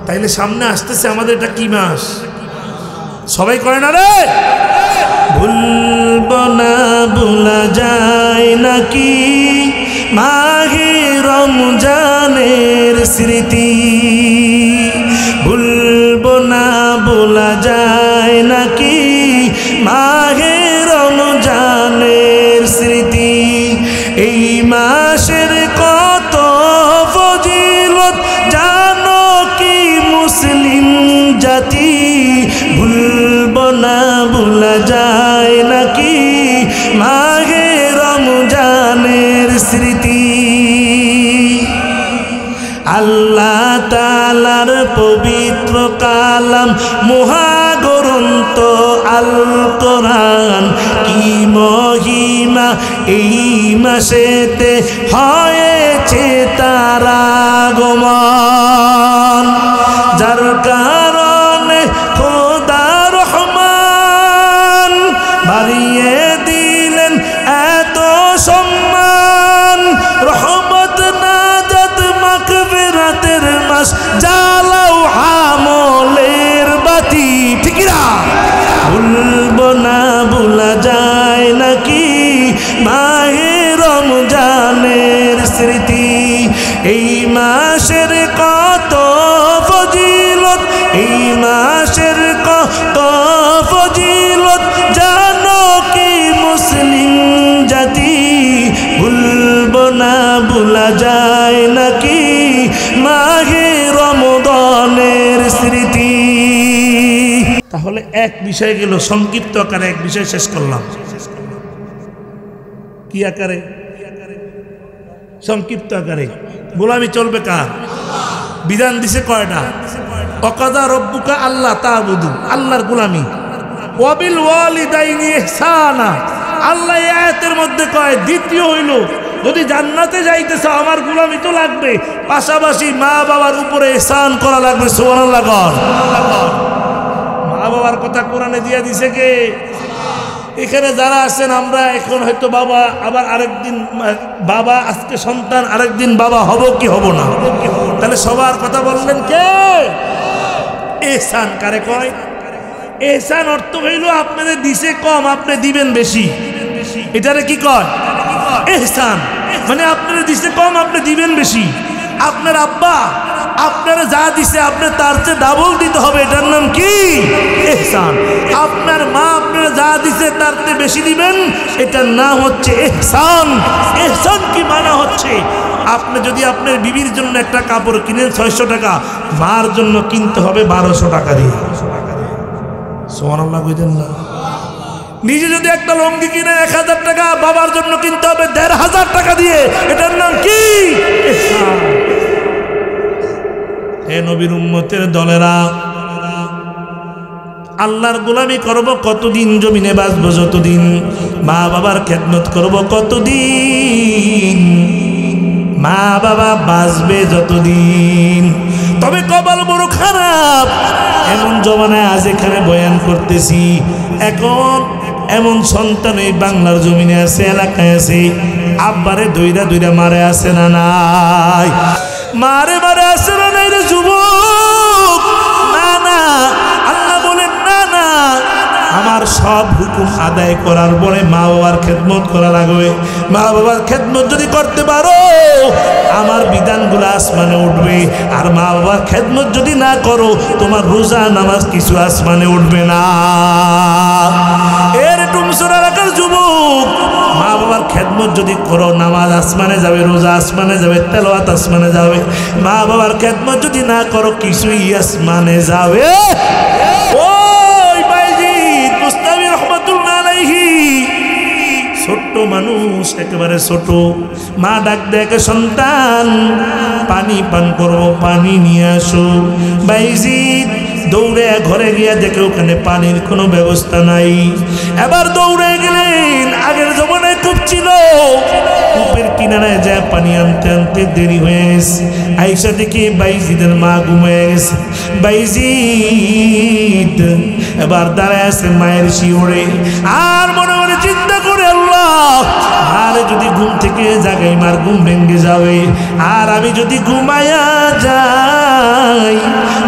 তাইলে সামনে আসতেছে আমাদের এটা কি মাস? সবাই করে না রে? ভুলব না ভুলা যায় নাকি মাহে রমজানের স্মৃতি, ভুলব না ভোলা যায় নাকি মাহে রমজানের স্মৃতি। এই মাসের কত ফজিলত জানো কি মুসলিম জাতি, ভুলব না ভোলা যায় নাকি মাহে রমজানের স্মৃতি। আল্লাহ তাআলার পবিত্র কালাম মহাগ্রন্থ আল কোরআন, কি মহিমা এই মাসেতে হয়েছে তার আগমন, যার কারণে খোদা রহমান বাড়িয়ে দিলেন এত সম্মান। রহমত না ভুলা যায় নাকি মাহে রমজানের স্মৃতি। এই মাসের কত ফজিলত, এই মাসের কত ফজিলত জানো কি মুসলিম জাতি, ভুলবো না ভুলা যায় নাকি মাহে রমজানের স্মৃতি। তাহলে এক বিষয় গেল, সংক্ষিপ্ত আকারে এক বিষয় শেষ করলাম। কি আকারে? সংক্ষিপ্ত আকারে। গোলামি চলবে কার? বিধান দিছে কয়টা? ওয়াকাযা রব্বুকা আল্লাহ তা'বুদু, আল্লাহর গোলামি। ওয়াবিল ওয়ালিদাইনি ইহসানা, আল্লাহ এই আয়াতের মধ্যে কয় দ্বিতীয় হইল যদি জান্নাতে যাইতে চাও আমার গোলামি তো লাগবে, পাশাপাশি মা বাবার উপরে ইহসান করা লাগবে। সুবহানাল্লাহ। মা বাবার কথা কোরআনে দিয়ে দিছে কে? এখানে যারা আছেন আমরা এখন হয়তো বাবা, আবার আরেকদিন বাবা, আজকে সন্তান, আরেকদিন বাবা হব কি হব না, তাহলে সবার কথা বললেন কে? ইহসান কারে কয়? ইহসান অর্থ হইল আপনাদের দিছে কম, আপনি দিবেন বেশি, এটারে কি কয়? ইহসান। মানে আপনারা দিছে কম, আপনি দিবেন বেশি। আপনার আব্বা আপনারা যা দিছে আপনি তার চেয়ে ডাবল দিতে হবে, এটার নাম কি? ইহসান। আপনার মা আপনারা যা দিছে তার চেয়ে বেশি দিবেন, এটার নাম হচ্ছে ইহসান। ইহসান কি মানা হচ্ছে? আপনি যদি আপনার বিবির জন্য একটা কাপড় কিনেন 600 টাকা, মার জন্য কিনতে হবে 1200 টাকা দিয়ে। সুবহানাল্লাহ কইতেন না? নিজে যদি একটা লুঙ্গি কিনে 1000 টাকা, বাবার জন্য কিনতে হবে 1500 টাকা দিয়ে, এটার নাম কি? ইহসান। হে নবীর উম্মতের দলেরা, আল্লাহর গোলামি করব কতদিন? জমিনে বাঁচবো যতদিন, মা বাবার খেদমত করব কতদিন, মা বাবা বাঁচবে যতদিন। তবে কপাল বড় খারাপ, এমন জমানায় আজ এখানে বয়ান করতেছি, এখন এমন সন্তান এই বাংলার জমিনে আছে, এলাকায় আছে, আব্বারে দইরা দইরা মারে আছে না নাই? মারে মারে আছে না নাই রে যুবক? না না, আল্লাহ বলেন না না, আমার সব হুকুম আদায় করার পরে মা বাবার খেদমত করা লাগবে। মা বাবার খেদমত যদি করতে পারো আমার বিধানগুলো আসমানে উঠবে, আর মা বাবার খেদমত যদি না করো তোমার রোজা নামাজ কিছু আসমানে উঠবে না। এর টুমসরা রাখার যুবক, মা বাবার খেদমত যদি করো নামাজ আসমানে যাবে, রোজা আসমানে যাবে, তেলাওয়াত আসমানে যাবে। মা বাবার খেদমত যদি না করো কিছুই আসমানে যাবে। ছোট্ট মানুষ, একেবারে ছোট, মা ডাক দেখে সন্তান পানি পান করবো, পানি নিয়ে আসো। বাইজিদ দৌড়ে ঘরে গিয়া দেখে ওখানে পানির কোনো ব্যবস্থা নাই। এবার দৌড়ে গেলেন, আগের জমানায় কূপ ছিল, কূপের কিনারায় যায় পানি আনতে আনতে দেরি হয়ে গেছে। আইসা দেখি বাইজিদের মা ঘুমিয়ে গেছে। বাইজিদ এবার দাঁড়ায় আছে মায়ের শিওরে, আর মনে মনে চিন্তা করে আল্লাহ, আরে যদি ঘুম থেকে জাগাই মার ঘুম ভেঙে যাবে, আর আমি যদি ঘুমায়া যাই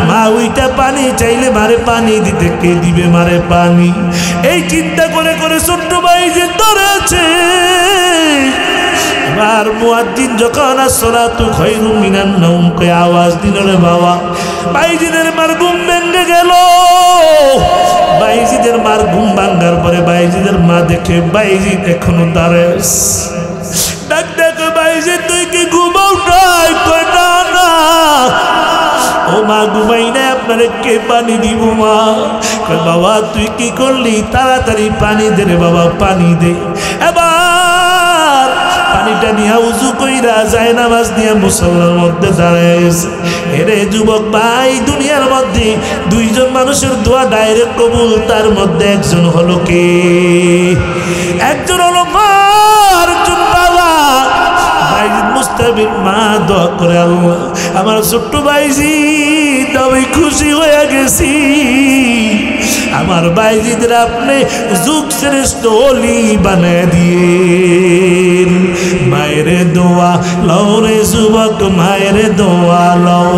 মা ওইটা পানি চাইলে মারে পানি দিতে কে দিবে মারে পানি? এই চিন্তা করে করে ছোট্ট বাইজিদ ধরেছে। এবার মুয়াজ্জিন যখন আসসালাতু খায়রুম মিনান নাওম কয়ে আওয়াজ দিল রে বাবা, বাইজিদের মার ঘুম ভেঙে গেল। বাইজিদের মার ঘুম ভাঙার পরে বাইজিদের মা দেখে বাইজিদ এখনো দাঁড়ায়। ডাক দেখে বাইজিদ তুই কি ঘুমাও নাই? কয় না না। ও মা ঘুমাই না, আপনারে কে পানি দিব মা? কয় বাবা তুই কি করলি? তাড়াতাড়ি পানি দে রে বাবা, পানি দে। এবার পানিটা নিয়ে উজু কইরা যায় নামাজ নিয়ে মুসল্লার মধ্যে দাঁড়ায় গেছে। এরে যুবক ভাই, দুনিয়ার মধ্যে দুইজন মানুষের দোয়া ডাইরেক্ট কবুল, তার মধ্যে একজন হলো কে? একজন হলো মা, আরেকজন বাবা। বাইজিদ মুস্তাবির মা দোয়া করে, আল্লাহ আমার ছোট্ট বাইজিদ আমি খুশি হয়ে গেছি, আমার বাইজিদের আপনি যুগ শ্রেষ্ঠ ওলি বানিয়ে দিয়েন। মায়ের দোয়া লও রে যুবক, মায়ের দোয়া লও।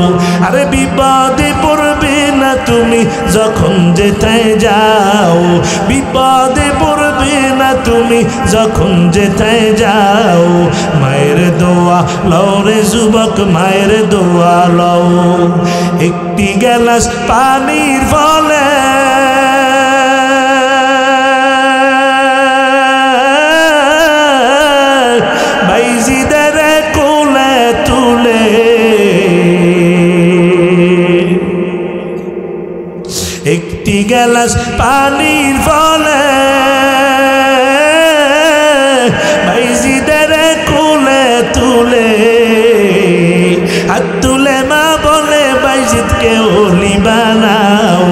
আরে বিপদে পড়বে না তুমি যখন যেথায় যাও, বিপদে পড়বে না তুমি যখন যেথায় যাও। মায়ের দোয়া লও রে যুবক, মায়ের দোয়া লও। একটি গ্লাস পানির ফলে বাইজিদের কোলে তুলে, একটি গ্লাস পানির ফলে বাইজিদের কোলে তুলে, হাত তুলে মা বলে বাইজিদকে ওলি বানাও,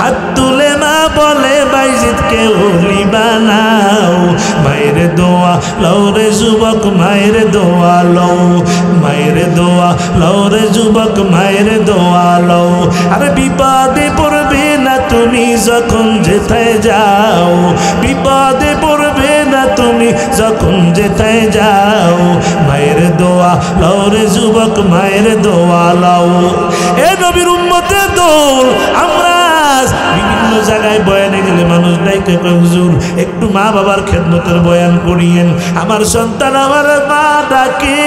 হাত তুলে মা বলে বাইজিদকে ওলি বানাও। মায়ের দোয়া লও রে যুবক, মায়ের দোয়া লও, মায়ের দোয়া লও রে যুবক, মায়ের দোয়া লও। আর বিপদে পড়বে না তুমি যখন যেথায় যাও, বিপদে পড়বে না তুমি যখন যেথায় যাও। মায়ের দোয়া লও রে যুবক, মায়ের দোয়া লও। এ নবীর উম্মতের দল, আমরা বিভিন্ন জায়গায় বয়ানে গেলে মানুষ ডাইকে কয় হুজুর একটু মা বাবার খেদমতের বয়ান করিয়েন। আমার সন্তান আমার মা ডাকে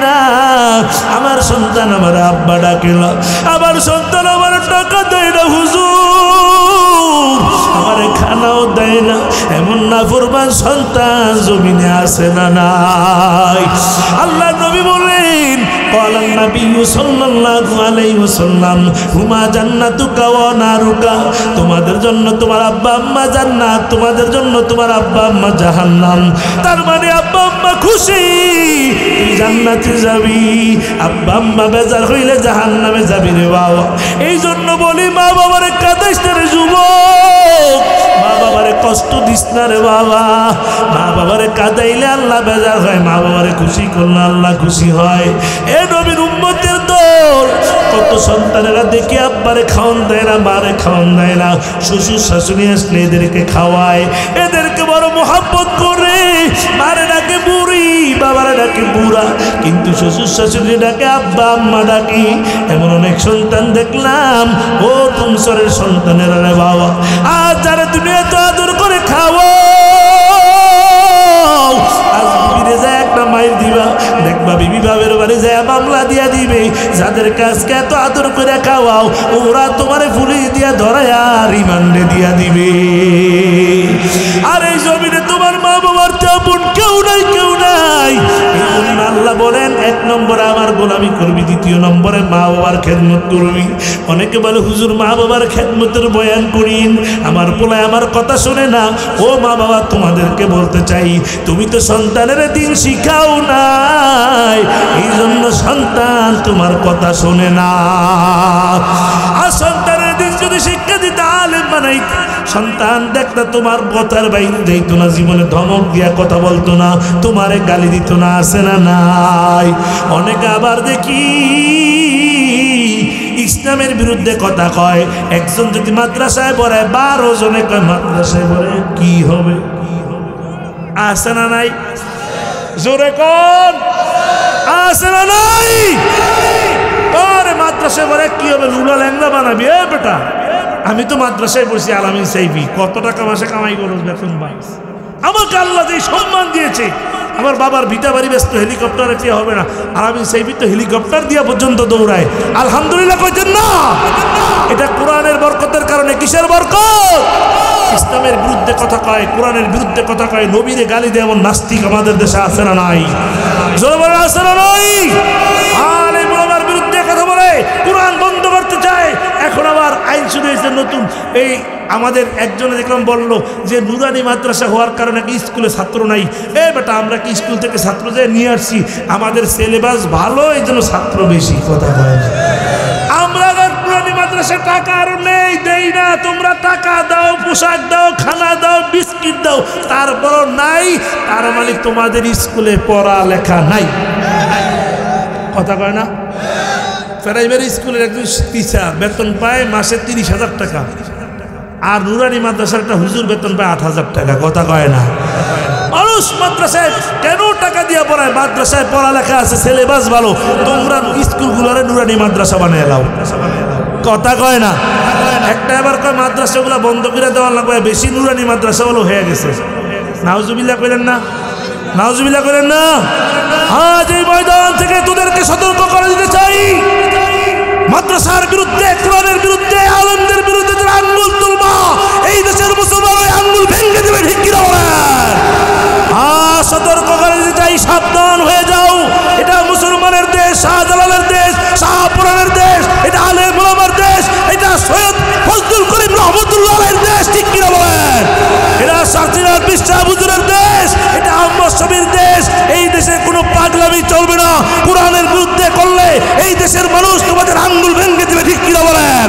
না, আমার সন্তান আমার আব্বা ডাকে না, আমার সন্তান আমার টাকা দেয় না হুজুর, আমার খানাও দেয় না। এমন নাফরমান সন্তান জমিনে আসে না নাই। আল্লাহ নবী বলেন ক্বালা নবী সাল্লাল্লাহু আলাইহি ওয়াসাল্লাম হুমা জান্নাতুকা ওয়া নারুকা, তোমাদের জন্য তোমার আব্বা আম্মা জান্নাত, তোমাদের জন্য তোমার আব্বা আম্মা জাহান্নাম। তার মানে আব্বা আম্মা খুশি তুই জান্নাতে যাবি, আব্বা আম্মা বেজার হইলে জাহান্নামে যাবি রে বাবা। এই জন্য বলি মা বাবারে কাঁদাইস না রে যুবক, মা বাবারে কষ্ট দিস না রে বাবা। মা বাবারে কাঁদাইলে আল্লাহ বেজার হয়, মা বাবারে খুশি করলে আল্লাহ খুশি হয়। এ নবীর উম্মতের দল, কত সন্তানেরা দেখি আব্বারে খাওয়ান দেয় না, মারে খাওয়ান দেয় না, শ্বশুর শাশুড়ি আসলে এদেরকে খাওয়ায়, এদেরকে বড় মোহাব্বত করে। মারে ডাকে বুড়ি, বাবারে ডাকে বুড়া, কিন্তু শ্বশুর শাশুড়ি ডাকে আব্বা আম্মা ডাকি। এমন অনেক সন্তান দেখলাম, ও তুমসরের সন্তানেরা রে বাবা, আজ যারা তুমি এত আদর করে খাওয়াও, আজ বিবিরে যায় একটা মাইল দিবা, দেখবা বিবি বাবের বাড়ি যায় মামলা দিয়া দিবে। যাদের কাজকে এত আদর করে খাওয়াও, ওরা তোমারে পুলিশ দিয়া ধরায়া রিমান্ডে দিয়া দিবে। আর এই জমিনে তোমার মা বাবার তেমন কেউ নাই, কেউ নাই। আল্লাহ বলেন এক নম্বরে আমার গোলামি করবি, দ্বিতীয় নম্বরে মা বাবার খেদমত করবি। অনেকে বলে হুজুর মা বাবার খেদমতের বয়ান করিন, আমার পোলায় আমার কথা শোনে না। ও মা বাবা, তোমাদেরকে বলতে চাই, তুমি তো সন্তানের দিন শিখাও নাই, এই জন্য সন্তান তোমার কথা শোনে না। আর সন্তানের দিন যদি শিক্ষা দিতে আলেম বানাই, সন্তান দেখতে তোমার কথার বাইরে যাইতো না, জীবনে ধমক দিয়া কথা বলতো না, তোমারে গালি দিত না, আসে না নাই। অনেকে আবার দেখি ইসলামের বিরুদ্ধে কথা কয়। একজন যদি মাদ্রাসায় পড়ে 12 জনে কয় মাদ্রাসায় পড়ে কি হবে, আসে না নাই? জোরে কোন আসে না নাই? আরে মাদ্রাসায় পড়ে কি হবে, লুলা ল্যাংলা বানাবি? এ বেটা, আমি তো মাদ্রাসায় পড়ছি, আলামিন সাইফি, কত টাকা মাসে কামাই করস, বেতন পাস। আমাকে আল্লাহ যে সম্মান দিয়েছে, আমার বাবার ভিটা বাড়ি ব্যস্ত, হেলিকপ্টারে চেয়ে হবে না, আলামিন সাইফি তো হেলিকপ্টার দিয়া পর্যন্ত দৌড়ায়। আলহামদুলিল্লাহ কইতেন না? এটা কোরআনের বরকতের কারণে। কিসের বরকত? ইসলামের বিরুদ্ধে কথা কয়, কোরআনের বিরুদ্ধে কথা কয়, নবীরে গালি দেয় এমন নাস্তিক আমাদের দেশে আছে না নাই? জোরে বলে আছে না নাই? আর এই বাবার বিরুদ্ধে কথা বলে কোরআন বন্ধ করতে চায়। এখন আবার আইন শুরু হয়েছে নতুন। এই আমাদের একজনে দেখলাম বলল যে নুরানি মাদ্রাসা হওয়ার কারণে কি স্কুলে ছাত্র নাই। এ বেটা, আমরা কি স্কুল থেকে ছাত্র যেয়ে নিয়ে আসছি? আমাদের সিলেবাস ভালো, এই জন্য ছাত্র বেশি। কথা বলে আমরা নুরানি মাদ্রাসা টাকা আর নেই, দেই না। তোমরা টাকা দাও, পোশাক দাও, খানা দাও, বিস্কিট দাও, তারপরও নাই। তার মানে তোমাদের স্কুলে পড়া লেখা নাই। কথা কয় না? প্রাইমারি স্কুলের একজন টিচার বেতন পায় মাসে 30,000 টাকা, আর নুরানি মাদ্রাসার একটা হুজুর বেতন পায় 8,000 টাকা। কথা কয় না? মানুষ মাদ্রাসায় কেন টাকা দিয়ে পড়ায়? মাদ্রাসায় পড়ালেখা আছে, সিলেবাস ভালো। তোমরা স্কুলগুলোরে নুরানি মাদ্রাসা বানিয়ে নাও। কথা কয় না। একটা এবার কয় মাদ্রাসাগুলো বন্ধ করে দেওয়া লাগবে, বেশি নুরানি মাদ্রাসাগুলো হয়ে গেছে। নাউজুবিল্লাহ করেন না, নাউজুবিল্লাহ করেন না। আজ এই ময়দান থেকে তোদেরকে সতর্ক করে দিতে চাই, মাদ্রাসার বিরুদ্ধে, কোরআনের বিরুদ্ধে, আলেমদের বিরুদ্ধে যারা আঙ্গুল তুলবা, এই দেশের মুসলমান ওই আঙ্গুল ভেঙে দেবে, ঠিক কি না? সতর্ক করে দিতে চাই, সাবধান হয়ে যাও। এটা মুসলমানের দেশ, শাহজালালের দেশ, শাহপুরানের দেশ, এটা আলেম ওলামার দেশ, এটা সৈয়দ ফজলুল করিম রহমতুল্লাহের দেশ, ঠিক কি না বলেন? এটা সার্জিনার বিশ্বাস হুজুরের দেশ, এটা আহমদ শফির দেশ। এই দেশে কোনো পাগলামি চলবে না। কোরআনের বিরুদ্ধে করলে এই দেশের মানুষ তোমাদের আঙ্গুল ভেঙে দেবে, ঠিক কি না বলেন?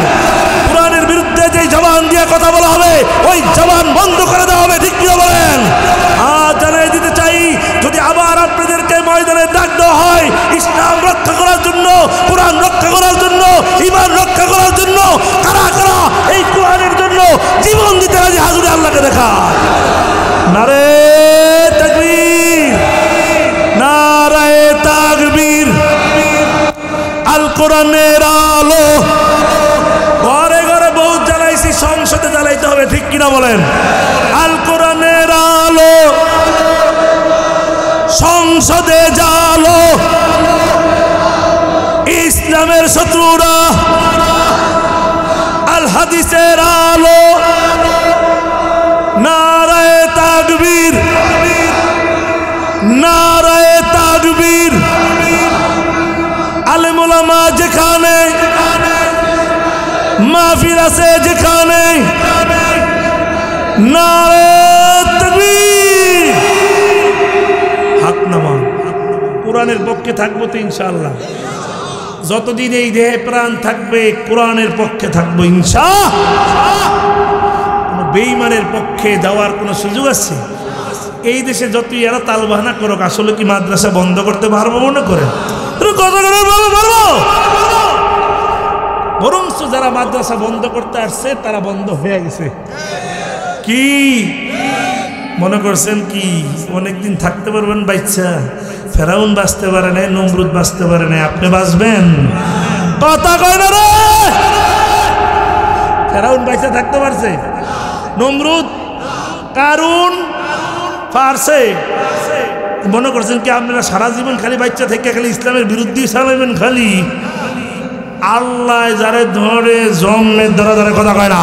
কোরআনের বিরুদ্ধে যে জবান দিয়ে কথা বলা হবে, ওই জবান বন্ধ করে দেওয়া হবে, ঠিক কি না বলেন? জানাই দিতে চাই, যদি আবার আপনাদেরকে ময়দানে ডাক দেওয়া হয় ইসলাম রক্ষা করার জন্য, কোরআন রক্ষা করার জন্য, ঈমান রক্ষা করার জন্য, কারা কারা এই কোরআনের জন্য জীবন দিতে রাজি, হাজুরে আল্লাহকে দেখা। নারে তাকবীর, নারে তাকবীর। আল কোরআনের আলো ঘরে ঘরে বহুত জ্বালাইছি, সংসদে জ্বালাইতে হবে, ঠিক কিনা বলেন? আল কোরআনের আলো সংসদে জ্বালো, ইসলামের শত্রুরা আল হাদিসের আলো। নারায়ে তাকবীর, নারায়ে তাকবীর। আলেম ওলামা যেখানে, মাহফিল আছে যেখানে, নারায়ে তাকবীর। হাত নামা, কোরআনের পক্ষে থাকবো তো ইনশাআল্লাহ। যতদিন এই দেহে প্রাণ থাকবে কোরআনের পক্ষে থাকবো ইনশাআল্লাহ। কোনো বেঈমানের পক্ষে যাওয়ার কোনো সুযোগ আছে? এই দেশে যতই এরা তালবাহানা করুক, আসলে কি মাদ্রাসা বন্ধ করতে পারবো মনে করে? বরঞ্চ যারা মাদ্রাসা বন্ধ করতে আসছে তারা বন্ধ হয়ে গেছে। কি মনে করছেন কি অনেকদিন থাকতে পারবেন বাচ্চা? ফেরাউন বাঁচতে পারে নাই, নমরুদ বাঁচতে পারে নাই, আপনি বাঁচবেন? কথা কয় না রে। ফেরাউন বাঁচতে থাকতে পারছে, নমরুদ কারুন পারছে। মনে করছেন কি আপনারা সারা জীবন খালি বাচ্চা থেকে খালি ইসলামের বিরুদ্ধে চালাবেন? খালি আল্লাহ যারে ধরে জন্মের ধরে ধরে, কথা কয় না,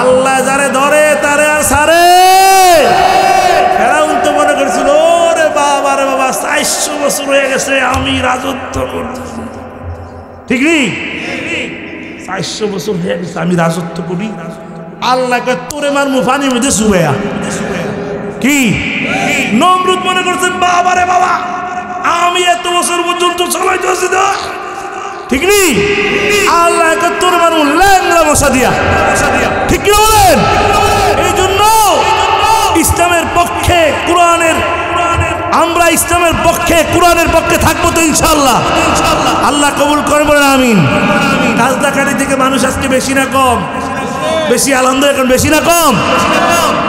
আল্লাহ যারে ধরে তারে আর সারে। ফেরাউন তো মনে করছিল ওরে বাবা রে বাবা 400 বছর হয়ে গেছে আমি রাজত্ব করতেছি, ঠিক নেই? 400 বছর হয়ে গেছে আমি রাজত্ব করি। আল্লাহ কয় তোরে মারমু পানির মধ্যে চুবাইয়া। কি নমরুদ মনে করছেন বাবা রে বাবা আমি এত বছর পর্যন্ত চালাইতেছি না, ঠিক নেই? আল্লাহ তোর মানুষ ল্যাংড়া মশা দিয়া, ঠিক কি বলেন? এই জন্য ইসলামের পক্ষে কোরআনের, আমরা ইসলামের পক্ষে কোরআনের পক্ষে থাকবো তো ইনশাআল্লাহ। আল্লাহ কবুল করে বলেন আমিন। কাজদাকারি থেকে মানুষ আজকে বেশি না কম? বেশি, আলহামদুলিল্লাহ। এখন বেশি না কম?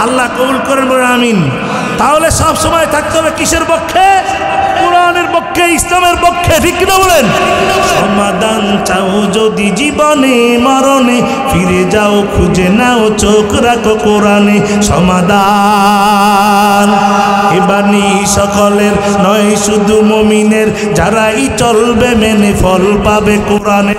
আল্লাহ কবুল করেন বলেন আমিন। তাহলে সব সময় থাকতে হবে কিসের পক্ষে? কোরআনের পক্ষে, ইসলামের পক্ষে, ঠিক না বলেন? সমাধান চাও যদি জীবনে মরণে, ফিরে যাও খুঁজে নাও চোখ রাখো কোরআনে। সমাধান এ বাণী সকলের নয় শুধু মুমিনের, যারাই চলবে মেনে ফল পাবে কোরআনে।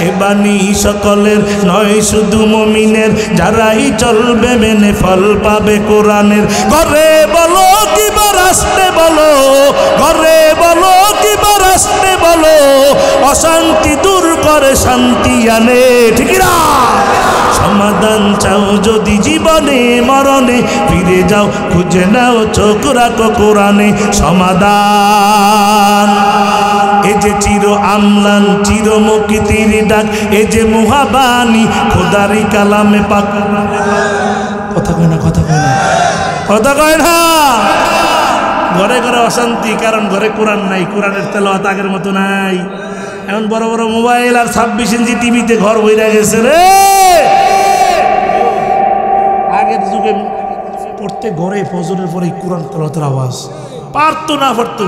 এ বাণী সকলের নয় শুধু মুমিনের, যারাই চলবে মেনে ফল পাবে কোরআনের। ঘরে বলো কিবা রাস্তে বলো, ঘরে বলো কিবা রাস্তে বলো, অশান্তি দূর করে শান্তি আনে, ঠিক না? সমাধান চাও যদি জীবনে মরণে, ফিরে যাও খুঁজে নাও চোখ রাখো কোরআনে। সমাধান এ যে চির আমলান চির মুক্তির ডাক, এ যে মুহাবানি খোদারি কালামে পাক। কথা কয় না, কথা কয় না, কথা কয় না। ঘরে ঘরে অশান্তি, কারণ ঘরে কোরআন নাই, কোরআনের তেলাওয়াত আগের মতো নাই। এখন বড় বড় মোবাইল আর 26 ইঞ্চি টিভিতে ঘর বইরা গেছে রে। আগের যুগে প্রত্যেক ঘরে ফজরের পরে কোরআন তেলাওয়াতের আওয়াজ, পারতো না পারতো,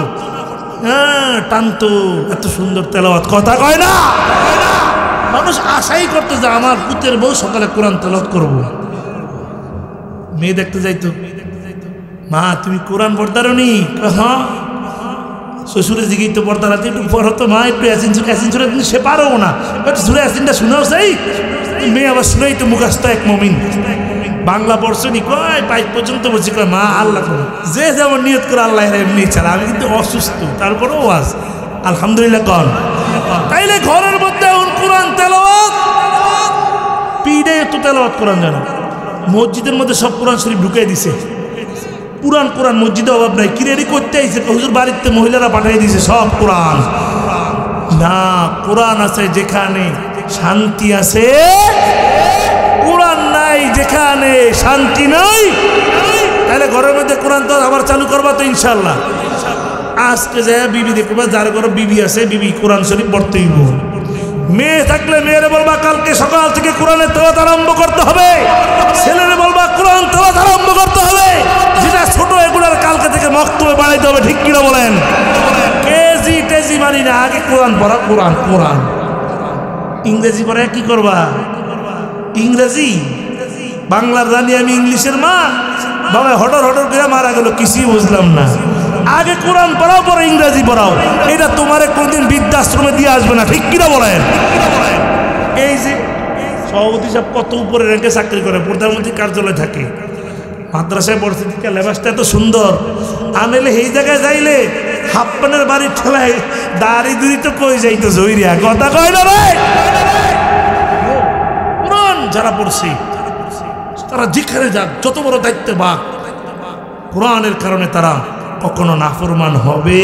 হ্যাঁ টানতো, এত সুন্দর তেলাওয়াত। কথা কয় না, মানুষ আশাই করতো যে আমার পুতের বউ সকালে কোরআন তেলাওয়াত করবো। মেয়ে দেখতে যাইতো, মা তুমি কোরআন পড়তারনি? হ্যাঁ। শ্বশুরে জিগেই তো পড়তা রাতে একটু পড়ো তো মা, একটু অ্যাসিন ছুড়ে, কিন্তু সে পারো না, সুরে অ্যাসিনটা শুনেও সেই মেয়ে আবার শুনেই তো মুখাস্ত এক মমিন। বাংলা পড়ছনি? কয় 5 পর্যন্ত বলছি। কয় মা আল্লাহ করো, যে যেমন নিয়ত করে আল্লাহ এমনি ছাড়া, আমি কিন্তু অসুস্থ, তারপরেও আজ আলহামদুলিল্লাহ কন। তাইলে ঘরের মধ্যে কোরআন তেলাওয়াত, পিডে তো তেলাওয়াত কোরআন জানো। মসজিদের মধ্যে সব কোরআন শরীফ ঢুকিয়ে দিছে, পুরান কোরআন মসজিদে অভাব নাই। কিরেডি করতে আইছে, হুজুর বাড়িতে মহিলারা পাঠিয়ে দিছে সব কোরআন। না, কোরআন আছে যেখানে শান্তি আছে, কোরআন নাই যেখানে শান্তি নাই। তাহলে ঘরের মধ্যে কোরআন তো আবার চালু করবা তো ইনশাল্লাহ। আজকে যায় বিবি দেখবা, যার ঘরে বিবি আছে বিবি কোরআন শরীফ পড়তেই। মেয়ে থাকলে মেয়েরে বলবা কালকে সকাল থেকে কোরআনের তেলাওয়াত আরম্ভ করতে হবে, ছেলেরে বলবা কোরআন তেলাওয়াত আরম্ভ করতে হবে। যেটা ছোট এগুলার কালকে থেকে মক্তবে বাড়াইতে হবে, ঠিক কিনা বলেন? কেজি টেজি মানি না, আগে কোরআন পড়া। কোরআন কোরআন ইংরেজি পড়া কি করবা? ইংরেজি বাংলার রানী আমি ইংলিশের মা, বাবা হটর হটর করে মারা গেল, কিছুই বুঝলাম না। আগে কোরআন পড়াও, পরে ইংরেজি পড়াও। এটা তোমারে কোনদিন বৃদ্ধাশ্রমে দিয়ে আসবে না, ঠিক কিনা বলেন? এই যে সভাপতি সাহেব কত উপরে র্যাঙ্কে চাকরি করে, প্রধানমন্ত্রী কার্যালয়ে থাকে, মাদ্রাসায় পড়ছে, লেবাসটা এত সুন্দর। আনেলে এই জায়গায় যাইলে হাফ প্যানের বাড়ির ঠেলায় দাড়ি দুড়ি তো কই যাইতো জইরিয়া, কথা কয় না রে। কোরআন যারা পড়ছে তারা যেখানে যাক, যত বড় দায়িত্ব বা কোরআনের কারণে তারা কখনো নাফরমান হবে